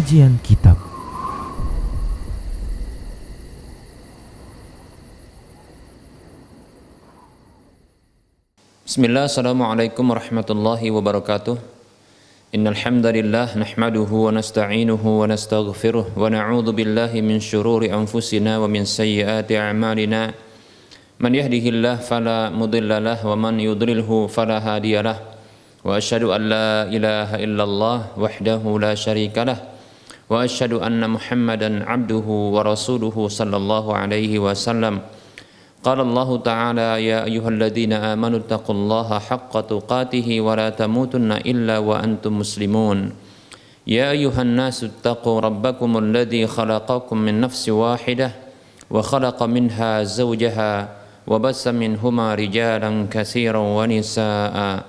Kajian Kitab. Bismillah, assalamualaikum warahmatullahi wabarakatuh. Innal hamdalillah nahmaduhu wa nasta'inuhu wa nastaghfiruh wa na'udzu billahi min syururi anfusina wa min sayyiati a'malina. Man yahdihillahu fala mudhillalah wa man yudlilhu fala hadiyalah. Wa asyhadu an la ilaha illallah wahdahu la syarikalah wa asyhadu anna Muhammadan 'abduhu wa rasuluhu sallallahu alaihi wasallam. Qala Allah Ta'ala ya ayyuhalladzina amanu taqullaha haqqa tuqatih wa la tamutunna illa wa antum muslimun. Ya ayyuhan nasu taqu rabbakumul ladzi khalaqakum min nafsin wahidah wa khalaqa minha zawjaha wa bassa minhuma rijalan katsiran wa nisaa'a.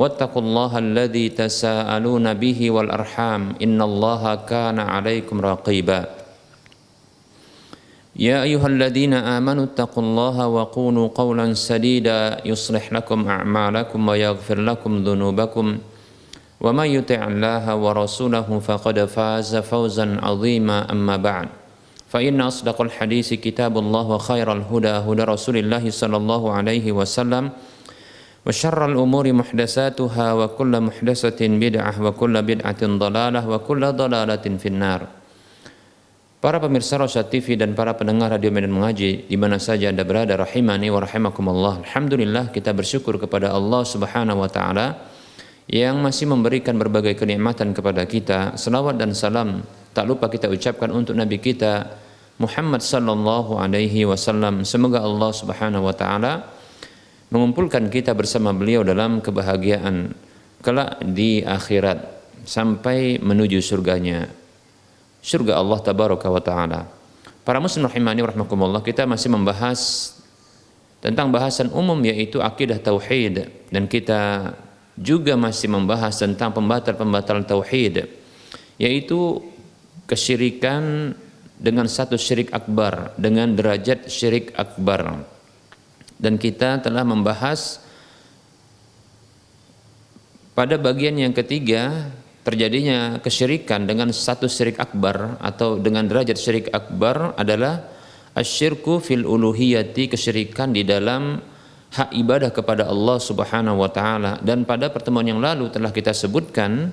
Wattaqullaha alladzi tasaaluna bihi wal arham innallaha kana 'alaikum raqiba. يا أيها الذين آمنوا اتقوا الله وقولوا قولا سديدا يصلح لكم أعمالكم ويغفر لكم ذنوبكم ومن يطع الله ورسوله فقد فاز فوزا عظيما أما بعد فإن أصدق الحديث كتاب الله وخير الهدى هدى رسول الله صلى الله عليه وسلم وشر الأمور محدثاتها وكل محدثة بدعة وكل بدعة ضلالة وكل ضلالة في النار. Para pemirsa Rosyad TV dan para pendengar Radio Medan Mengaji di mana saja Anda berada, rahimani wa rahimakumullah. Alhamdulillah, kita bersyukur kepada Allah Subhanahu wa taala yang masih memberikan berbagai kenikmatan kepada kita. Selawat dan salam tak lupa kita ucapkan untuk Nabi kita Muhammad sallallahu alaihi wasallam. Semoga Allah Subhanahu wa taala mengumpulkan kita bersama beliau dalam kebahagiaan kelak di akhirat sampai menuju surganya, surga Allah tabaraka wa ta'ala. Para muslim rahimani wa rahmakumullah, kita masih membahas tentang bahasan umum yaitu akidah tauhid, dan kita juga masih membahas tentang pembatal-pembatal tauhid, yaitu kesyirikan dengan satu syirik akbar, dengan derajat syirik akbar. Dan kita telah membahas pada bagian yang ketiga terjadinya kesyirikan dengan satu syirik akbar atau dengan derajat syirik akbar adalah asyirku fil uluhiyati, kesyirikan di dalam hak ibadah kepada Allah Subhanahu wa taala. Dan pada pertemuan yang lalu telah kita sebutkan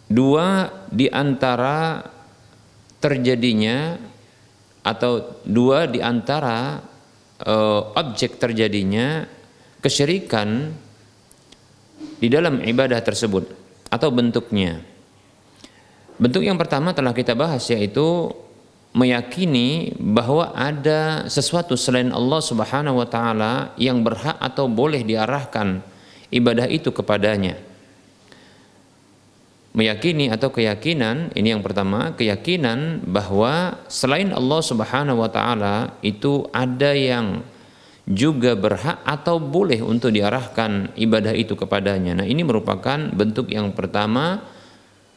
dua di antara terjadinya atau dua di antara objek terjadinya kesyirikan di dalam ibadah tersebut atau bentuknya. Bentuk yang pertama telah kita bahas, yaitu meyakini bahwa ada sesuatu selain Allah Subhanahu wa taala yang berhak atau boleh diarahkan ibadah itu kepadanya. Meyakini atau keyakinan, ini yang pertama, keyakinan bahwa selain Allah Subhanahu wa taala itu ada yang juga berhak atau boleh untuk diarahkan ibadah itu kepadanya. Nah, ini merupakan bentuk yang pertama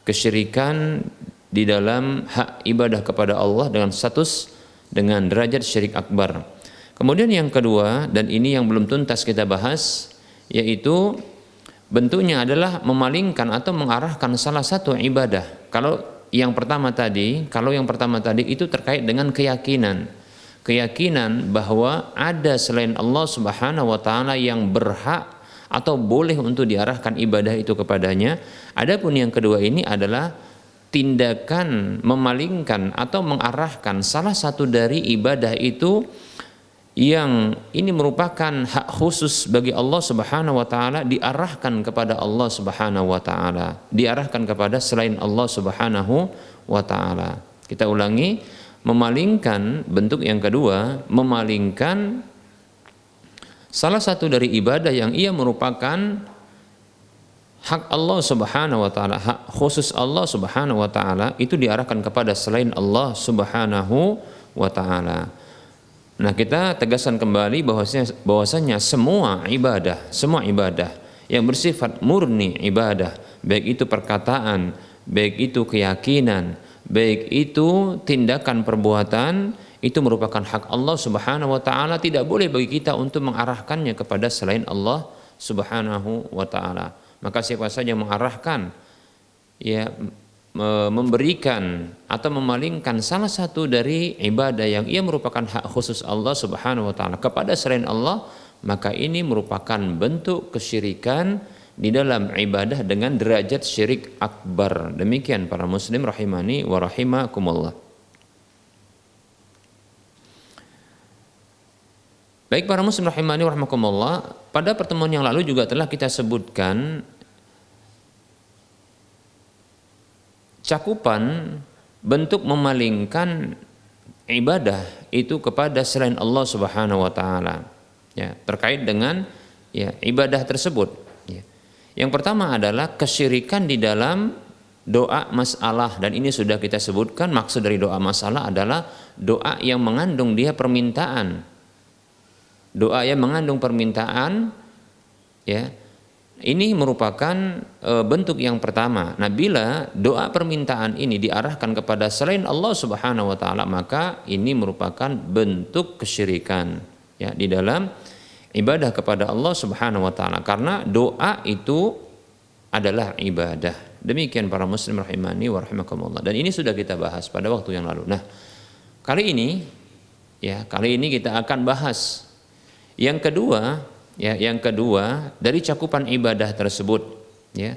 kesyirikan di dalam hak ibadah kepada Allah dengan status, dengan derajat syirik akbar. Kemudian yang kedua, dan ini yang belum tuntas kita bahas, yaitu bentuknya adalah memalingkan atau mengarahkan salah satu ibadah. Kalau yang pertama tadi itu terkait dengan keyakinan bahwa ada selain Allah Subhanahu wa taala yang berhak atau boleh untuk diarahkan ibadah itu kepadanya. Adapun yang kedua ini adalah tindakan memalingkan atau mengarahkan salah satu dari ibadah itu yang ini merupakan hak khusus bagi Allah Subhanahu wa taala diarahkan kepada Allah Subhanahu wa taala, diarahkan kepada selain Allah Subhanahu wa taala. Kita ulangi, memalingkan, bentuk yang kedua, memalingkan salah satu dari ibadah yang ia merupakan hak Allah Subhanahu wa taala, hak khusus Allah Subhanahu wa taala, itu diarahkan kepada selain Allah Subhanahu wa taala. Nah, kita tegaskan kembali bahwasanya semua ibadah yang bersifat murni ibadah, baik itu perkataan, baik itu keyakinan, baik itu tindakan perbuatan, itu merupakan hak Allah Subhanahu wa taala. Tidak boleh bagi kita untuk mengarahkannya kepada selain Allah Subhanahu wa taala. Maka siapa saja yang mengarahkan, ya, memberikan atau memalingkan salah satu dari ibadah yang ia merupakan hak khusus Allah Subhanahu wa taala kepada selain Allah, maka ini merupakan bentuk kesyirikan di dalam ibadah dengan derajat syirik akbar. Demikian para muslim rahimani wa rahimakumullah. Baik para muslim rahimani wa rahimakumullah, pada pertemuan yang lalu juga telah kita sebutkan cakupan bentuk memalingkan ibadah itu kepada selain Allah Subhanahu wa taala, ya, terkait dengan, ya, ibadah tersebut, ya. Yang pertama adalah kesyirikan di dalam doa masalah, dan ini sudah kita sebutkan maksud dari doa masalah adalah doa yang mengandung dia permintaan. Doa yang mengandung permintaan, ya. Ini merupakan bentuk yang pertama. Nah, bila doa permintaan ini diarahkan kepada selain Allah Subhanahu wa taala, maka ini merupakan bentuk kesyirikan, ya, di dalam ibadah kepada Allah Subhanahu wa taala, karena doa itu adalah ibadah. Demikian para muslim rahimani wa rahimakumullah. Dan ini sudah kita bahas pada waktu yang lalu. Nah, kali ini kita akan bahas yang kedua, ya, yang kedua dari cakupan ibadah tersebut, ya.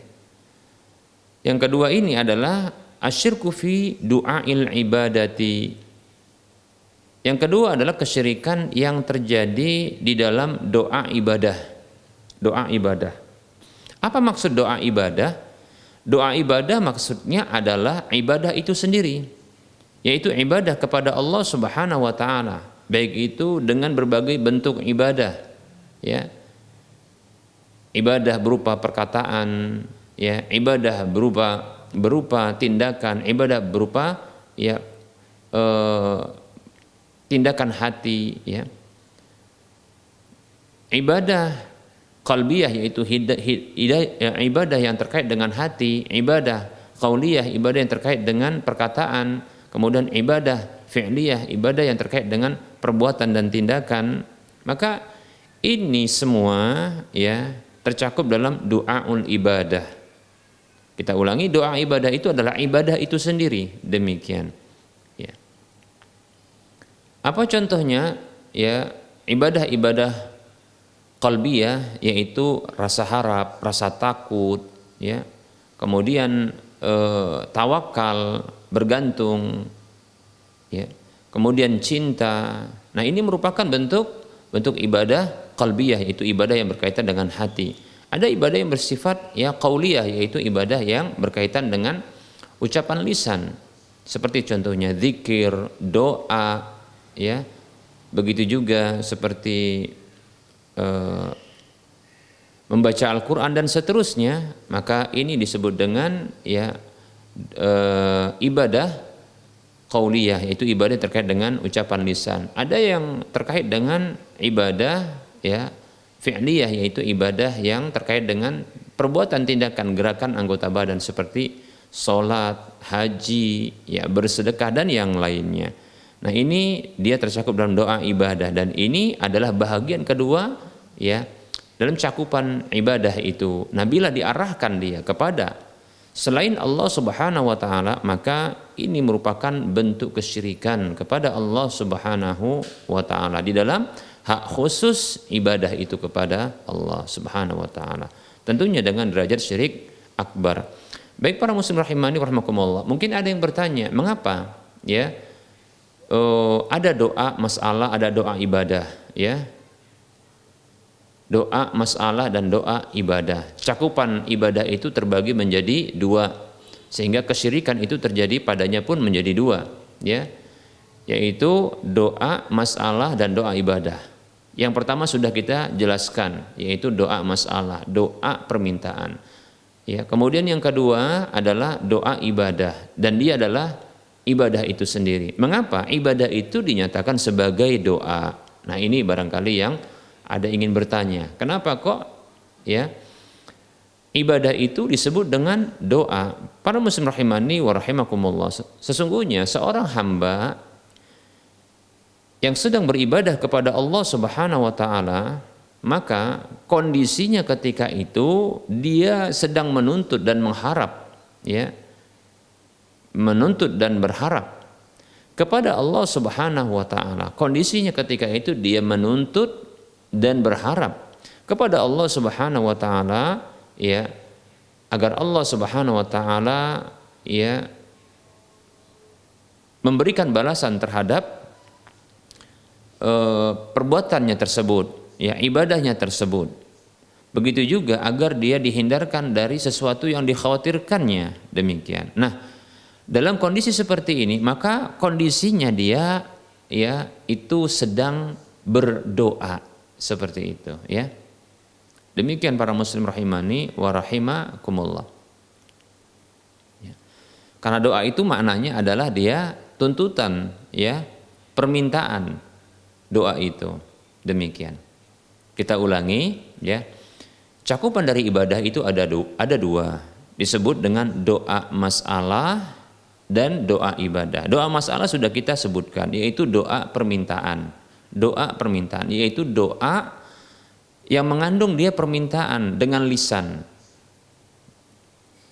Yang kedua ini adalah asyirku fi du'ail ibadati. Yang kedua adalah kesyirikan yang terjadi di dalam doa ibadah. Doa ibadah. Apa maksud doa ibadah? Doa ibadah maksudnya adalah ibadah itu sendiri, yaitu ibadah kepada Allah Subhanahu wa taala, baik itu dengan berbagai bentuk ibadah, ya. Ibadah berupa perkataan, ya, ibadah berupa tindakan, ibadah berupa, ya, tindakan hati, ya. Ibadah qalbiyah yaitu ibadah yang terkait dengan hati, ibadah qauliyah ibadah yang terkait dengan perkataan, kemudian ibadah fi'liyah ibadah yang terkait dengan perbuatan dan tindakan. Maka ini semua, ya, tercakup dalam doaul ibadah. Kita ulangi, doa ibadah itu adalah ibadah itu sendiri. Demikian, ya. Apa contohnya? Ya, ibadah-ibadah qalbiyah yaitu rasa harap, rasa takut, ya. Kemudian tawakal, bergantung, ya. Kemudian cinta. Nah, ini merupakan bentuk ibadah qalbiyah, yaitu ibadah yang berkaitan dengan hati. Ada ibadah yang bersifat, ya, qauliyah, yaitu ibadah yang berkaitan dengan ucapan lisan. Seperti contohnya zikir, doa, ya. Begitu juga seperti membaca Al-Qur'an dan seterusnya. Maka ini disebut dengan, ya, ibadah qauliyah, yaitu ibadah terkait dengan ucapan lisan. Ada yang terkait dengan ibadah, ya, fi'liyah, yaitu ibadah yang terkait dengan perbuatan, tindakan, gerakan anggota badan seperti sholat, haji, ya, bersedekah dan yang lainnya. Nah, ini dia tercakup dalam doa ibadah, dan ini adalah bahagian kedua, ya, dalam cakupan ibadah itu. Nah, bila diarahkan dia kepada selain Allah Subhanahu wa taala, maka ini merupakan bentuk kesyirikan kepada Allah Subhanahu wa taala di dalam hak khusus ibadah itu kepada Allah Subhanahu wa taala. Tentunya dengan derajat syirik akbar. Baik para muslim rahimani wa rahimakumullah, mungkin ada yang bertanya, mengapa, ya, ada doa masalah, ada doa ibadah, ya. Doa masalah dan doa ibadah. Cakupan ibadah itu terbagi menjadi dua, sehingga kesyirikan itu terjadi padanya pun menjadi dua, ya, yaitu doa masalah dan doa ibadah. Yang pertama sudah kita jelaskan, yaitu doa masalah, doa permintaan, ya. Kemudian yang kedua adalah doa ibadah, dan dia adalah ibadah itu sendiri. Mengapa ibadah itu dinyatakan sebagai doa? Nah, ini barangkali yang ada ingin bertanya, kenapa kok, ya, ibadah itu disebut dengan doa? Para muslim rahimani wa rahimakumullah, sesungguhnya seorang hamba yang sedang beribadah kepada Allah Subhanahu wa taala, maka kondisinya ketika itu dia sedang menuntut dan mengharap, ya, menuntut dan berharap kepada Allah Subhanahu wa taala. Kondisinya ketika itu dia menuntut dan berharap kepada Allah Subhanahu wa taala, ya, agar Allah Subhanahu wa taala, ya, memberikan balasan terhadap perbuatannya tersebut, ya, ibadahnya tersebut. Begitu juga agar dia dihindarkan dari sesuatu yang dikhawatirkannya, demikian. Nah, dalam kondisi seperti ini, maka kondisinya dia, ya, itu sedang berdoa seperti itu, ya. Demikian para muslim rahimani wa rahimakumullah. Ya. Karena doa itu maknanya adalah dia tuntutan, ya, permintaan doa itu. Demikian. Kita ulangi, ya. Cakupan dari ibadah itu ada dua, disebut dengan doa masalah dan doa ibadah. Doa masalah sudah kita sebutkan, yaitu doa permintaan. Doa permintaan yaitu doa yang mengandung dia permintaan dengan lisan.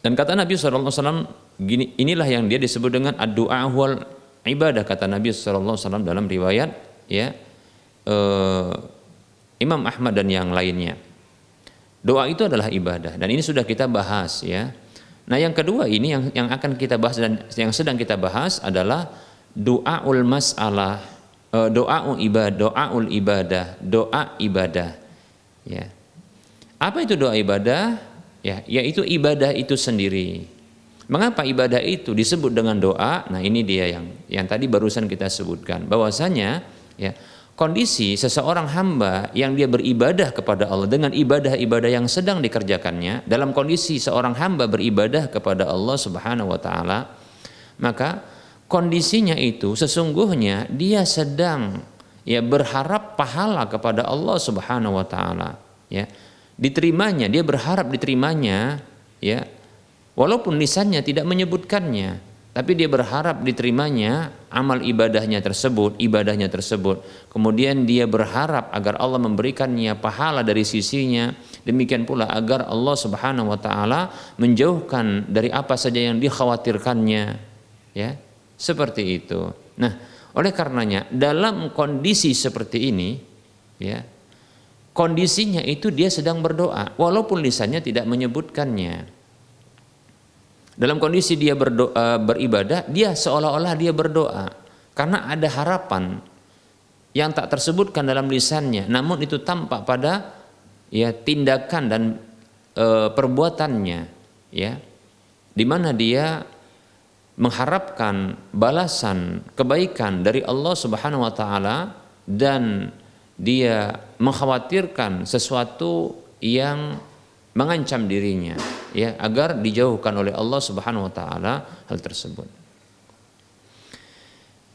Dan kata Nabi SAW, gini, inilah yang dia disebut dengan ad-du'a wal ibadah, kata Nabi SAW dalam riwayat, ya, Imam Ahmad dan yang lainnya. Doa itu adalah ibadah, dan ini sudah kita bahas, ya. Nah, yang kedua ini yang akan kita bahas dan yang sedang kita bahas adalah doaul mas'alah, doaul ibadah, doa ibadah. Ya. Apa itu doa ibadah? Ya, yaitu ibadah itu sendiri. Mengapa ibadah itu disebut dengan doa? Nah, ini dia yang tadi barusan kita sebutkan, bahwasanya, ya, kondisi seseorang hamba yang dia beribadah kepada Allah dengan ibadah-ibadah yang sedang dikerjakannya, dalam kondisi seorang hamba beribadah kepada Allah Subhanahu wa taala, maka kondisinya itu sesungguhnya dia sedang, ya, berharap pahala kepada Allah Subhanahu wa taala, ya. Diterimanya, dia berharap diterimanya, ya. Walaupun lisannya tidak menyebutkannya, tapi dia berharap diterimanya amal ibadahnya tersebut. Kemudian dia berharap agar Allah memberikannya pahala dari sisinya. Demikian pula agar Allah Subhanahu wa taala menjauhkan dari apa saja yang dikhawatirkannya, ya. Seperti itu. Nah, oleh karenanya dalam kondisi seperti ini, ya, kondisinya itu dia sedang berdoa walaupun lisannya tidak menyebutkannya. Dalam kondisi dia berdoa, beribadah, dia seolah-olah dia berdoa karena ada harapan yang tak tersebutkan dalam lisannya, namun itu tampak pada, ya, tindakan dan perbuatannya, ya, di mana dia mengharapkan balasan kebaikan dari Allah Subhanahu wa taala dan dia mengkhawatirkan sesuatu yang mengancam dirinya, ya, agar dijauhkan oleh Allah Subhanahu wa taala hal tersebut.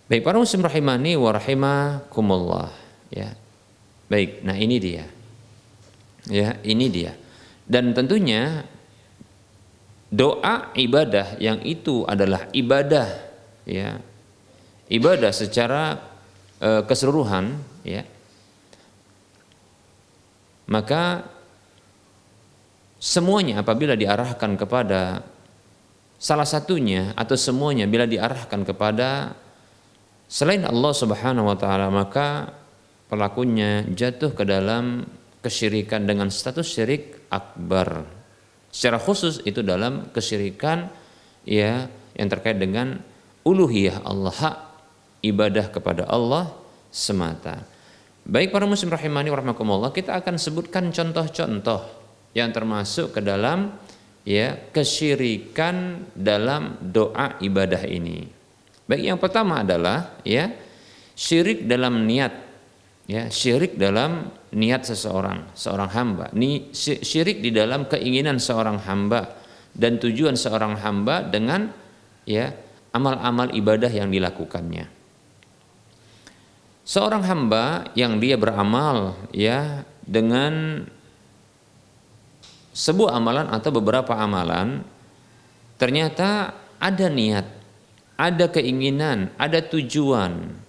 Baik para muslim rahimani wa rahimakumullah, ya. Baik, nah ini dia. Ya, ini dia. Dan tentunya doa ibadah yang itu adalah ibadah, ya, ibadah secara keseluruhan, ya, maka semuanya apabila diarahkan kepada salah satunya atau semuanya bila diarahkan kepada selain Allah Subhanahu wa taala, maka pelakunya jatuh ke dalam kesyirikan dengan status syirik akbar. Secara khusus itu dalam kesyirikan, ya, yang terkait dengan uluhiyah Allah, hak ibadah kepada Allah semata. Baik para muslim rahimani wa rahimakumullah, kita akan sebutkan contoh-contoh yang termasuk ke dalam, ya, kesyirikan dalam doa ibadah ini. Baik, yang pertama adalah, ya, syirik dalam niat, ya, syirik dalam niat seorang hamba. Syirik di dalam keinginan seorang hamba dan tujuan seorang hamba dengan, ya, amal-amal ibadah yang dilakukannya. Seorang hamba yang dia beramal, ya, dengan sebuah amalan atau beberapa amalan, ternyata ada niat, ada keinginan, ada tujuan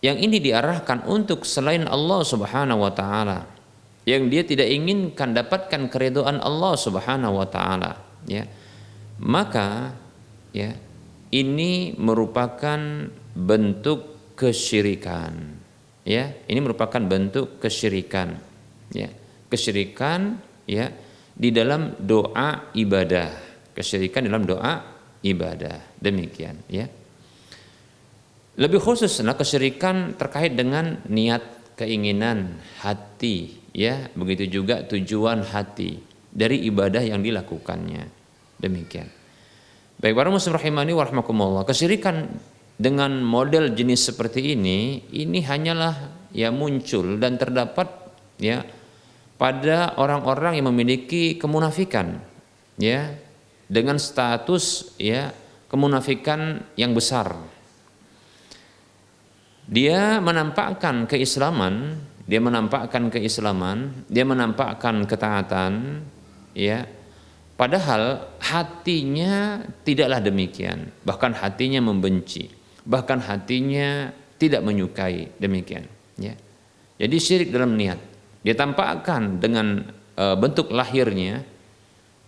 yang ini diarahkan untuk selain Allah Subhanahu wa taala. yang dia tidak inginkan dapatkan keridhaan Allah Subhanahu wa taala, ya. Maka ya, ini merupakan bentuk kesyirikan. Ya, ini merupakan bentuk kesyirikan. Ya, kesyirikan ya di dalam doa ibadah. Kesyirikan dalam doa ibadah. Demikian, ya. Lebih khususnya kesyirikan terkait dengan niat, keinginan hati, ya. Begitu juga tujuan hati dari ibadah yang dilakukannya. Demikian. Baik, para muslim rahimani wa rahmakumullah, kesyirikan dengan model jenis seperti ini hanyalah ya muncul dan terdapat ya pada orang-orang yang memiliki kemunafikan, ya, dengan status ya kemunafikan yang besar. Dia menampakkan keislaman, dia menampakkan ketaatan, ya. Padahal hatinya tidaklah demikian, bahkan hatinya membenci, bahkan hatinya tidak menyukai, demikian, ya. Jadi syirik dalam niat, dia tampakkan dengan bentuk lahirnya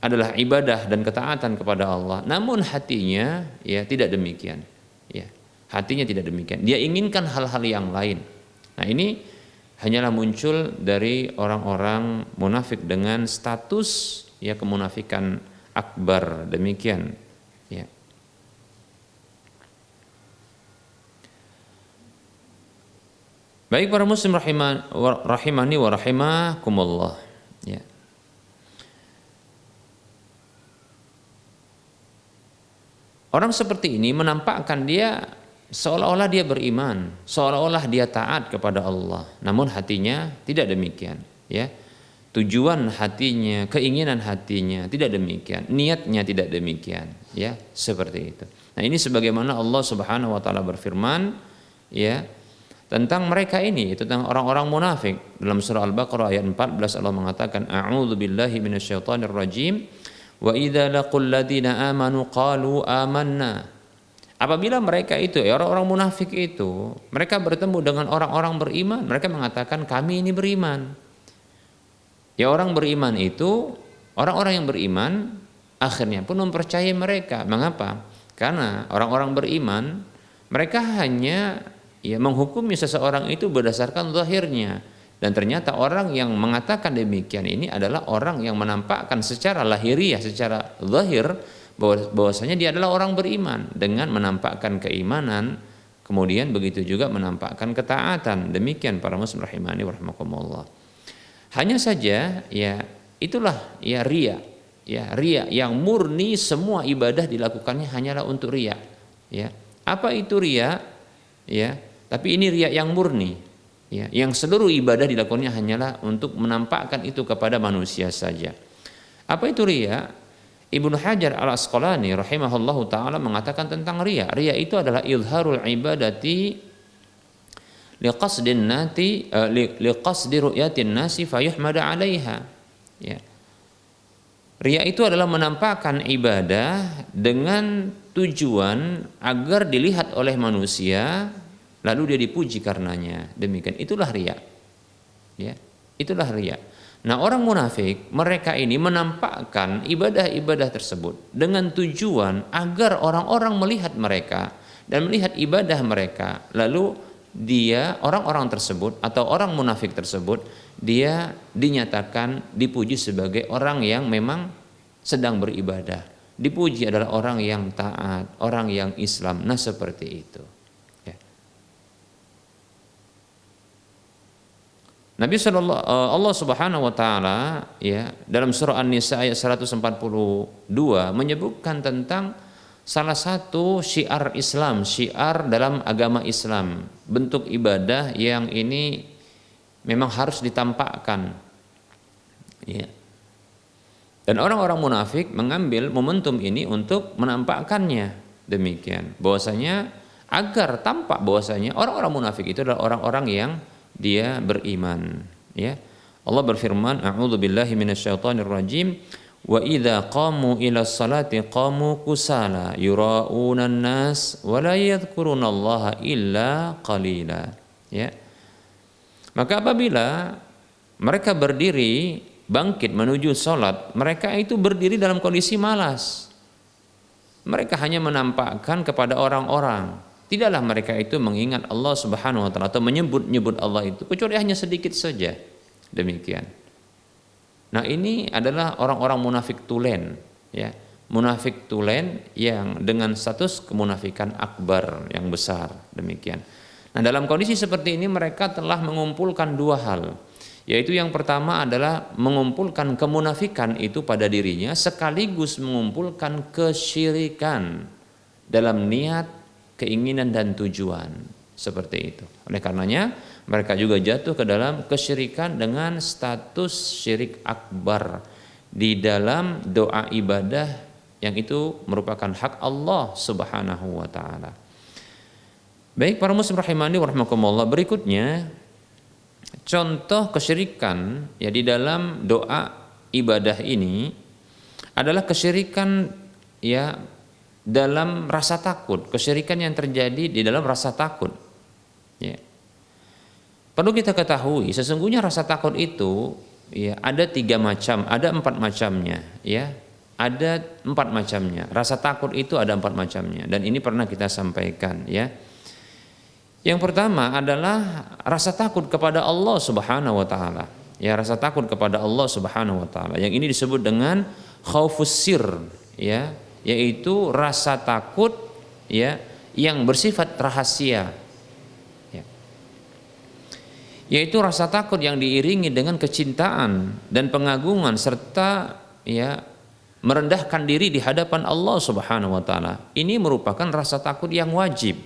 adalah ibadah dan ketaatan kepada Allah, namun hatinya ya tidak demikian, ya. Hatinya tidak demikian, dia inginkan hal-hal yang lain. Nah, ini hanyalah muncul dari orang-orang munafik dengan status ya kemunafikan akbar, demikian, ya. Baik para muslim rahimani wa rahimakumullah, ya. Orang seperti ini menampakkan dia seolah-olah dia beriman, seolah-olah dia taat kepada Allah, namun hatinya tidak demikian, ya. Tujuan hatinya, keinginan hatinya tidak demikian, niatnya tidak demikian, ya, seperti itu. Nah, ini sebagaimana Allah Subhanahu wa taala berfirman, ya, tentang mereka ini, itu tentang orang-orang munafik. Dalam surah Al-Baqarah ayat 14 Allah mengatakan, a'udzu billahi minasyaitonir rajim, wa idza laqul ladzina amanu qalu amanna. Apabila mereka itu, ya, orang-orang munafik itu, mereka bertemu dengan orang-orang beriman, mereka mengatakan kami ini beriman. Ya, orang beriman itu, orang-orang yang beriman akhirnya pun mempercayai mereka. Mengapa? Karena orang-orang beriman mereka hanya ya menghukumi seseorang itu berdasarkan zahirnya, dan ternyata orang yang mengatakan demikian ini adalah orang yang menampakkan secara lahiriah, secara zahir bahwasanya dia adalah orang beriman dengan menampakkan keimanan, kemudian begitu juga menampakkan ketaatan. Demikian para muslim rahimani wa rahimakumullah. Hanya saja ya itulah ya riya, ya riya yang murni, semua ibadah dilakukannya hanyalah untuk riya, ya. Apa itu riya? Ya, tapi ini riya yang murni, ya, yang seluruh ibadah dilakukannya hanyalah untuk menampakkan itu kepada manusia saja. Apa itu riya? Ibnu Hajar Al-Asqalani rahimahullahu taala mengatakan tentang riya. Riya itu adalah izharul ibadati liqasdi ru'yatin nasi fayuhmada 'alaiha, ya. Riya itu adalah menampakkan ibadah dengan tujuan agar dilihat oleh manusia lalu dia dipuji karenanya. Demikian, itulah riya, ya. Itulah riya. Nah, orang munafik mereka ini menampakkan ibadah-ibadah tersebut dengan tujuan agar orang-orang melihat mereka dan melihat ibadah mereka, lalu dia, orang-orang tersebut atau orang munafik tersebut, dia dinyatakan dipuji sebagai orang yang memang sedang beribadah. Dipuji adalah orang yang taat, orang yang Islam. Nah, seperti itu, ya. Allah Subhanahu wa taala ya dalam surah An-Nisa ayat 142 menyebutkan tentang salah satu syiar Islam, syiar dalam agama Islam, bentuk ibadah yang ini memang harus ditampakkan, ya. Dan orang-orang munafik mengambil momentum ini untuk menampakkannya, demikian. Bahwasanya agar tampak bahwasanya orang-orang munafik itu adalah orang-orang yang dia beriman, ya. Allah berfirman, a'udzu billahi minasyaitonir rajim, wa idza qamu ila sholati qamu kusala yura'una an-nas wa la yadhkurunallaha illa qalila, ya. Maka apabila mereka berdiri bangkit menuju sholat, mereka itu berdiri dalam kondisi malas. Mereka hanya menampakkan kepada orang-orang, tidaklah mereka itu mengingat Allah Subhanahu wa taala atau menyebut-nyebut Allah itu kecuali hanya sedikit saja. Demikian. Nah, ini adalah orang-orang munafik tulen, ya. Munafik tulen yang dengan status kemunafikan akbar yang besar, demikian. Nah, dalam kondisi seperti ini mereka telah mengumpulkan dua hal, yaitu yang pertama adalah mengumpulkan kemunafikan itu pada dirinya sekaligus mengumpulkan kesyirikan dalam niat, keinginan dan tujuan, seperti itu. Oleh karenanya mereka juga jatuh ke dalam kesyirikan dengan status syirik akbar di dalam doa ibadah yang itu merupakan hak Allah Subhanahu wa taala. Baik para muslim rahimani wa rahimakumullah, berikutnya contoh kesyirikan ya di dalam doa ibadah ini adalah kesyirikan ya dalam rasa takut, kesyirikan yang terjadi di dalam rasa takut. Ya. Perlu kita ketahui sesungguhnya rasa takut itu ya ada 3 macam, ada 4 macamnya ya. Ada 4 macamnya. Rasa takut itu ada 4 macamnya dan ini pernah kita sampaikan ya. Yang pertama adalah rasa takut kepada Allah Subhanahu wa taala. Ya, rasa takut kepada Allah Subhanahu wa taala. Yang ini disebut dengan khaufus sir ya, yaitu rasa takut ya yang bersifat rahasia. Ya. Yaitu rasa takut yang diiringi dengan kecintaan dan pengagungan serta ya merendahkan diri di hadapan Allah Subhanahu wa taala. Ini merupakan rasa takut yang wajib.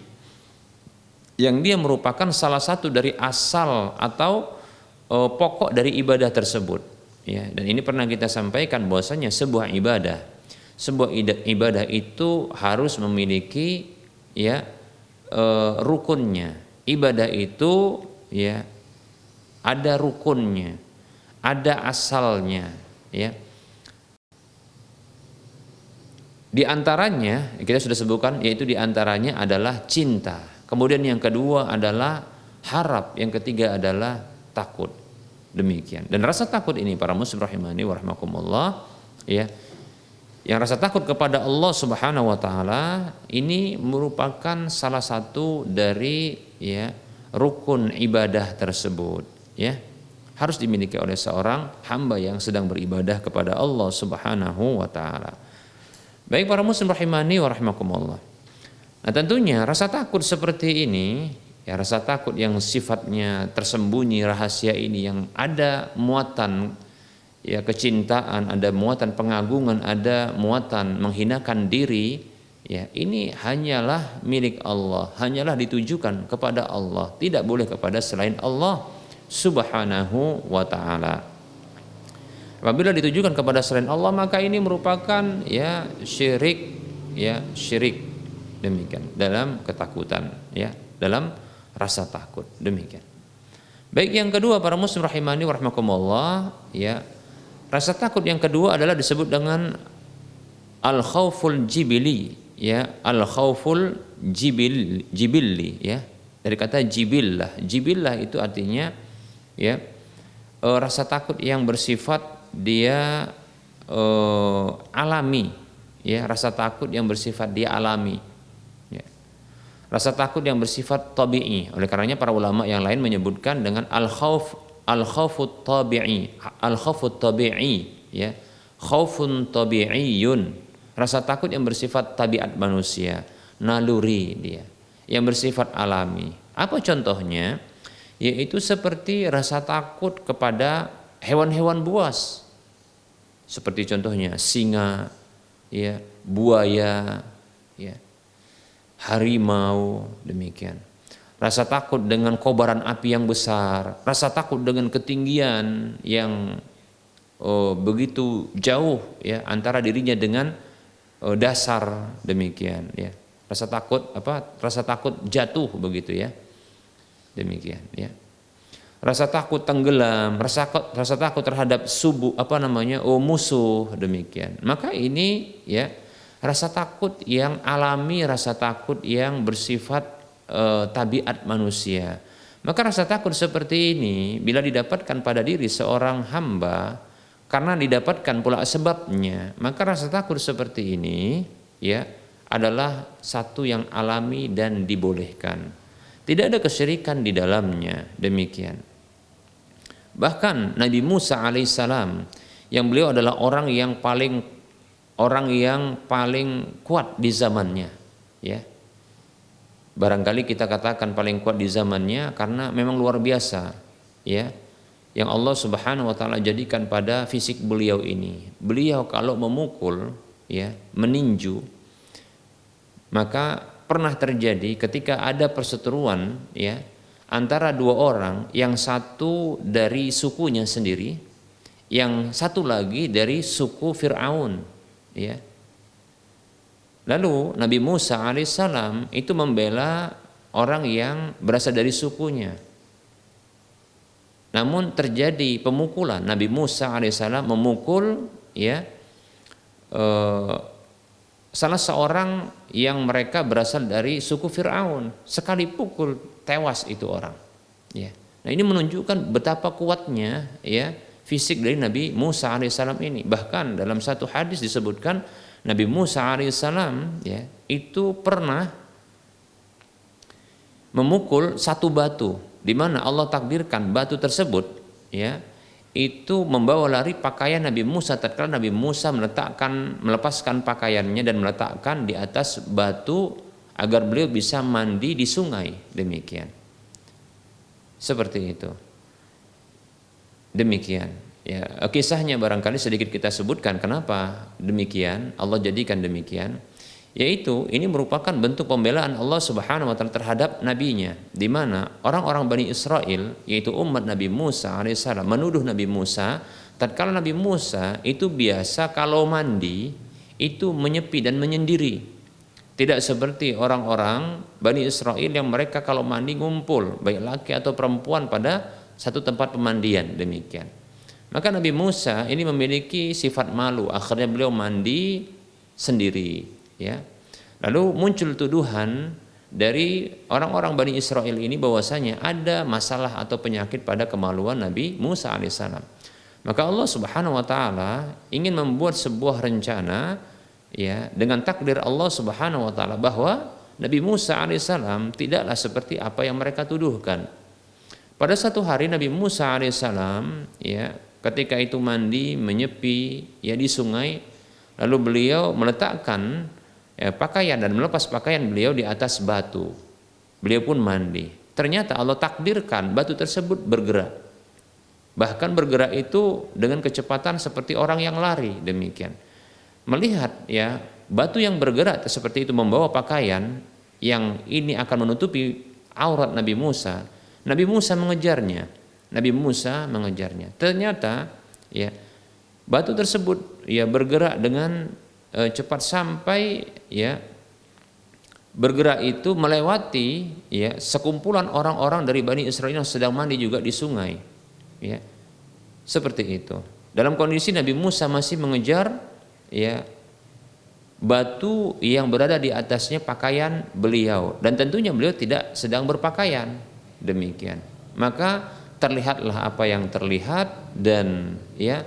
Yang dia merupakan salah satu dari asal atau pokok dari ibadah tersebut. Ya, dan ini pernah kita sampaikan bahwasanya sebuah ibadah itu harus memiliki ya rukunnya. Ibadah itu ya ada rukunnya, ada asalnya, ya. Di antaranya kita sudah sebutkan, yaitu di antaranya adalah cinta. Kemudian yang kedua adalah harap, yang ketiga adalah takut. Demikian. Dan rasa takut ini para muslim rahimani wa rahmakumullah ya. Yang rasa takut kepada Allah Subhanahu wa taala ini merupakan salah satu dari ya rukun ibadah tersebut ya. Harus dimiliki oleh seorang hamba yang sedang beribadah kepada Allah Subhanahu wa taala. Baik para muslim rahimani wa rahimakumullah. Nah, tentunya rasa takut seperti ini, ya rasa takut yang sifatnya tersembunyi rahasia ini yang ada muatan ya kecintaan, ada muatan pengagungan, ada muatan menghinakan diri, ya ini hanyalah milik Allah, hanyalah ditujukan kepada Allah, tidak boleh kepada selain Allah Subhanahu wa taala. Apabila ditujukan kepada selain Allah maka ini merupakan ya syirik demikian dalam ketakutan ya dalam rasa takut demikian. Baik yang kedua para muslim rahimani wa rahimakumullah ya rasa takut yang kedua adalah disebut dengan al khauful jibili ya al khauful jibilli ya dari kata jibillah itu artinya ya rasa takut yang bersifat dia alami ya rasa takut yang bersifat dia alami ya. Rasa takut yang bersifat tabi'i. Oleh karenanya para ulama yang lain menyebutkan dengan al-khaufut tabi'i ya khaufun tabi'iyun, rasa takut yang bersifat tabiat manusia, naluri dia yang bersifat alami. Apa contohnya? Yaitu seperti rasa takut kepada hewan-hewan buas, seperti contohnya singa, ya, buaya, ya, harimau, demikian. Rasa takut dengan kobaran api yang besar, rasa takut dengan ketinggian yang begitu jauh, ya, antara dirinya dengan dasar, demikian, ya. Rasa takut Rasa takut jatuh begitu, ya. Demikian, ya. Rasa takut tenggelam, rasa takut terhadap musuh, demikian. Maka ini ya rasa takut yang alami, rasa takut yang bersifat tabiat manusia. Maka rasa takut seperti ini bila didapatkan pada diri seorang hamba karena didapatkan pula sebabnya, maka rasa takut seperti ini ya adalah satu yang alami dan dibolehkan. Tidak ada kesyirikan di dalamnya, demikian. Bahkan Nabi Musa alaihissalam yang beliau adalah orang yang paling kuat di zamannya, ya. Barangkali kita katakan paling kuat di zamannya karena memang luar biasa, ya. Yang Allah Subhanahu wa taala jadikan pada fisik beliau ini. Beliau kalau memukul, ya, meninju, maka pernah terjadi ketika ada perseteruan, ya, antara dua orang, yang satu dari sukunya sendiri, yang satu lagi dari suku Fir'aun, ya. Lalu Nabi Musa alaihissalam itu membela orang yang berasal dari sukunya. Namun terjadi pemukulan. Nabi Musa alaihissalam memukul, ya, salah seorang yang mereka berasal dari suku Fir'aun. Sekali pukul tewas itu orang. Ya. Nah, ini menunjukkan betapa kuatnya, ya, fisik dari Nabi Musa alaihissalam ini. Bahkan dalam satu hadis disebutkan Nabi Musa alaihissalam, ya, itu pernah memukul satu batu, di mana Allah takdirkan batu tersebut, ya, itu membawa lari pakaian Nabi Musa tatkala Nabi Musa melepaskan pakaiannya dan meletakkan di atas batu agar beliau bisa mandi di sungai, demikian. Seperti itu. Demikian. Ya, kisahnya barangkali sedikit kita sebutkan kenapa demikian, Allah jadikan demikian, yaitu ini merupakan bentuk pembelaan Allah Subhanahu wa taala terhadap nabinya, di mana orang-orang Bani Israel, yaitu umat Nabi Musa alaihissalam, menuduh Nabi Musa tatkala Nabi Musa itu biasa kalau mandi itu menyepi dan menyendiri. Tidak seperti orang-orang Bani Israel yang mereka kalau mandi ngumpul, baik laki atau perempuan pada satu tempat pemandian, demikian. Maka Nabi Musa ini memiliki sifat malu, akhirnya beliau mandi sendiri, ya. Lalu muncul tuduhan dari orang-orang Bani Israel ini bahwasanya ada masalah atau penyakit pada kemaluan Nabi Musa alaihissalam. Maka Allah Subhanahu wa taala ingin membuat sebuah rencana, ya, dengan takdir Allah Subhanahu wa taala bahwa Nabi Musa alaihissalam tidaklah seperti apa yang mereka tuduhkan. Pada satu hari Nabi Musa alaihissalam, ya, ketika itu mandi menyepi, ya, di sungai, lalu beliau meletakkan, ya, pakaian dan melepas pakaian beliau di atas batu. Beliau pun mandi. Ternyata Allah takdirkan batu tersebut bergerak. Bahkan bergerak itu dengan kecepatan seperti orang yang lari, demikian. Melihat, ya, batu yang bergerak seperti itu membawa pakaian yang ini akan menutupi aurat Nabi Musa. Nabi Musa mengejarnya. Ternyata, ya, batu tersebut, ya, bergerak dengan cepat sampai, ya, bergerak itu melewati, ya, sekumpulan orang-orang dari Bani Israel yang sedang mandi juga di sungai, ya. Seperti itu. Dalam kondisi Nabi Musa masih mengejar, ya, batu yang berada di atasnya pakaian beliau, dan tentunya beliau tidak sedang berpakaian, demikian. Maka terlihatlah apa yang terlihat dan, ya,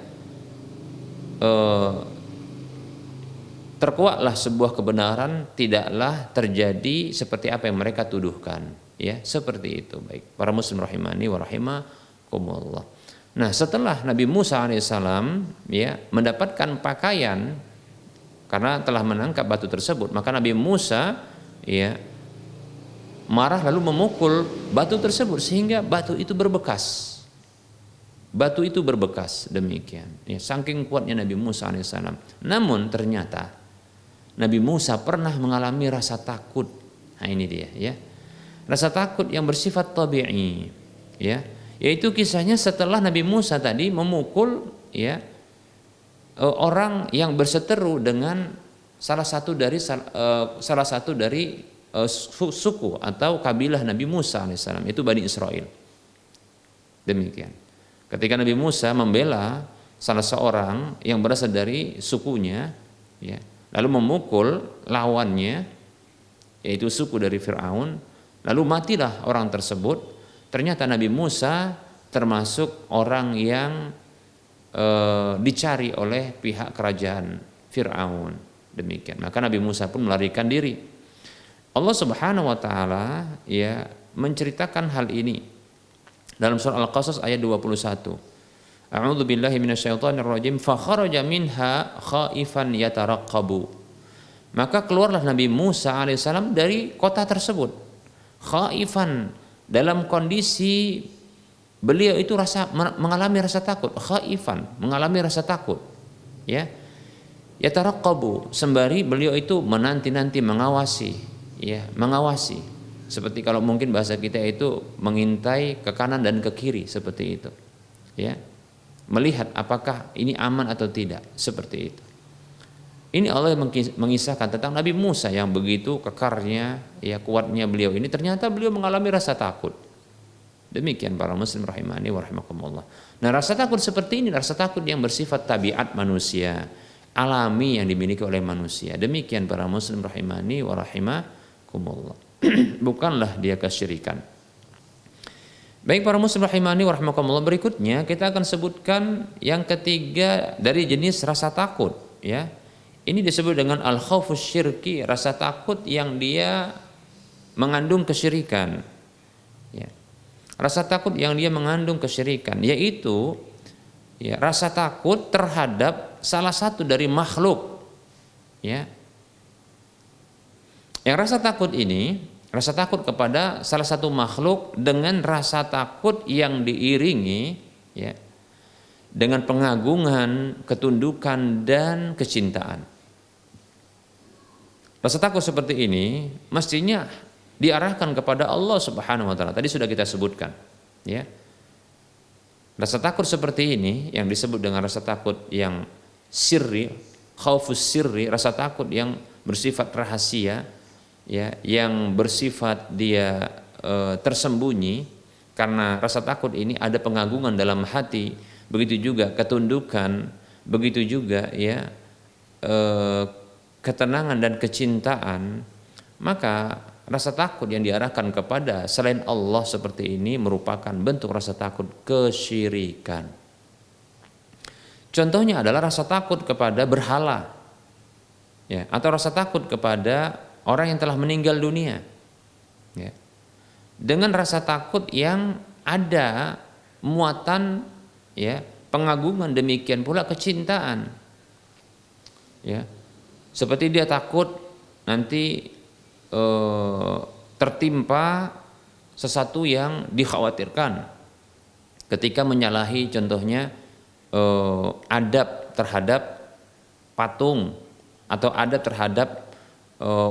terkuaklah sebuah kebenaran, tidaklah terjadi seperti apa yang mereka tuduhkan, ya, seperti itu. Baik, para muslim rahimani wa rahimakumullah. Nah, setelah Nabi Musa alaihissalam, ya, mendapatkan pakaian karena telah menangkap batu tersebut, maka Nabi Musa, ya, marah lalu memukul batu tersebut sehingga batu itu berbekas. Demikian. Ya, saking kuatnya Nabi Musa alaihissalam. Namun ternyata Nabi Musa pernah mengalami rasa takut. Nah, ini dia, ya. Rasa takut yang bersifat tabi'i, ya. Yaitu kisahnya setelah Nabi Musa tadi memukul, ya, orang yang berseteru dengan salah satu dari suku atau kabilah Nabi Musa alaihissalam, itu Bani Israel. Demikian. Ketika Nabi Musa membela salah seorang yang berasal dari sukunya, ya, lalu memukul lawannya, yaitu suku dari Fir'aun, lalu matilah orang tersebut, ternyata Nabi Musa termasuk orang yang dicari oleh pihak kerajaan Fir'aun. Demikian. Maka Nabi Musa pun melarikan diri. Allah Subhanahu wa taala ya menceritakan hal ini dalam surah Al-Qasas ayat 21. A'udzu billahi minasyaitonir rajim. Fa kharaja minha khaifan yataraqqabu. Maka keluarlah Nabi Musa alaihissalam dari kota tersebut. Khaifan, dalam kondisi beliau itu mengalami rasa takut. Khaifan, mengalami rasa takut. Ya. Yataraqqabu, sembari beliau itu menanti-nanti, mengawasi, ya, mengawasi. Seperti kalau mungkin bahasa kita itu mengintai ke kanan dan ke kiri, seperti itu. Ya. Melihat apakah ini aman atau tidak, seperti itu. Ini Allah mengisahkan tentang Nabi Musa yang begitu kekarnya, ya, kuatnya beliau ini, ternyata beliau mengalami rasa takut. Demikian para muslim rahimani wa rahimakumullah. Nah, rasa takut seperti ini, rasa takut yang bersifat tabiat manusia, alami yang dimiliki oleh manusia. Demikian para muslim rahimani wa rahimakumullah. Bukanlah dia kesyirikan. Baik para muslim rahimani wa rahimakumullah, berikutnya kita akan sebutkan yang ketiga dari jenis rasa takut, ya. Ini disebut dengan al-khaufus syirki, rasa takut yang dia mengandung kesyirikan. Ya. Rasa takut yang dia mengandung kesyirikan, yaitu ya, rasa takut terhadap salah satu dari makhluk. Ya. Yang rasa takut ini, rasa takut kepada salah satu makhluk dengan rasa takut yang diiringi, ya, dengan pengagungan, ketundukan dan kecintaan. Rasa takut seperti ini mestinya diarahkan kepada Allah Subhanahu wa taala. Tadi sudah kita sebutkan, ya. Rasa takut seperti ini yang disebut dengan rasa takut yang sirri, khaufus sirri, rasa takut yang bersifat rahasia, ya, yang bersifat dia tersembunyi, karena rasa takut ini ada pengagungan dalam hati, begitu juga ketundukan, begitu juga ya ketenangan dan kecintaan. Maka rasa takut yang diarahkan kepada selain Allah seperti ini merupakan bentuk rasa takut kesyirikan. Contohnya adalah rasa takut kepada berhala, ya, atau rasa takut kepada orang yang telah meninggal dunia, ya. Dengan rasa takut yang ada muatan, ya, pengagungan, demikian pula kecintaan, ya. Seperti dia takut nanti tertimpa sesuatu yang dikhawatirkan ketika menyalahi contohnya adab terhadap patung atau adab terhadap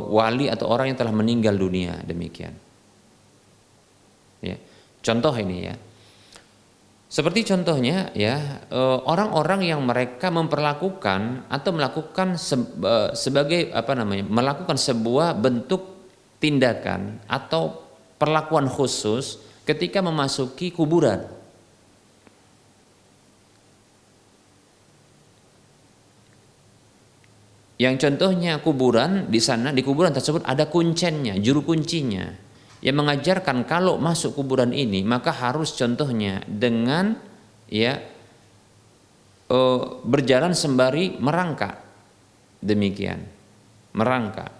wali atau orang yang telah meninggal dunia, demikian. Ya. Contoh ini, ya. Seperti contohnya, ya, orang-orang yang mereka memperlakukan atau melakukan sebagai melakukan sebuah bentuk tindakan atau perlakuan khusus ketika memasuki kuburan. Yang contohnya kuburan, di sana di kuburan tersebut ada kuncinya, juru kuncinya, yang mengajarkan kalau masuk kuburan ini maka harus contohnya dengan, ya, berjalan sembari merangkak, demikian, merangkak.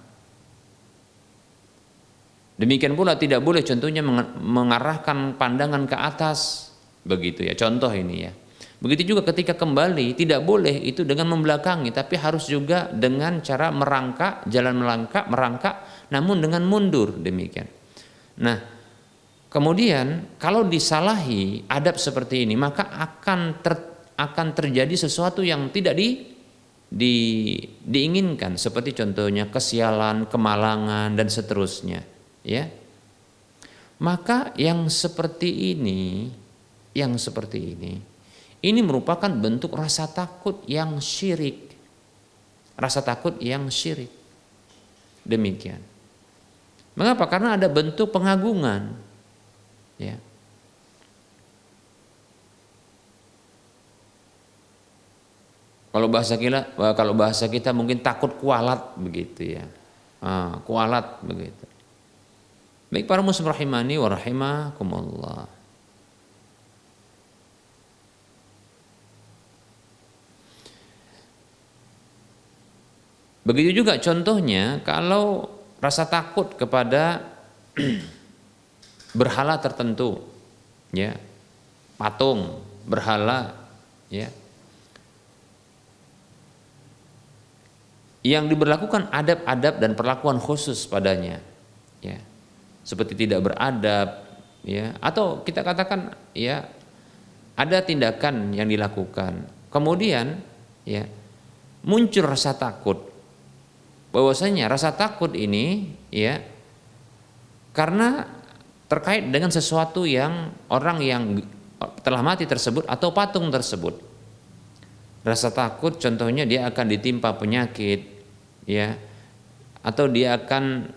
Demikian pula tidak boleh contohnya mengarahkan pandangan ke atas, begitu, ya, contoh ini, ya. Begitu juga ketika kembali tidak boleh itu dengan membelakangi, tapi harus juga dengan cara merangkak, jalan merangkak namun dengan mundur, demikian. Nah, kemudian kalau disalahi adab seperti ini maka akan terjadi sesuatu yang tidak diinginkan, seperti contohnya kesialan, kemalangan dan seterusnya, ya. Maka yang seperti ini merupakan bentuk rasa takut yang syirik. Rasa takut yang syirik. Demikian. Mengapa? Karena ada bentuk pengagungan, ya. Kalau bahasa kita mungkin takut kualat, begitu, ya. Kualat, begitu. Baik para muslim rahimani wa rahimakumullah. Begitu juga contohnya kalau rasa takut kepada berhala tertentu, ya, patung, berhala, ya, yang diberlakukan adab-adab dan perlakuan khusus padanya, ya, seperti tidak beradab, ya, atau kita katakan, ya, ada tindakan yang dilakukan, kemudian, ya, muncul rasa takut, bahwasanya rasa takut ini, ya, karena terkait dengan sesuatu yang orang yang telah mati tersebut atau patung tersebut. Rasa takut contohnya dia akan ditimpa penyakit, ya, atau dia akan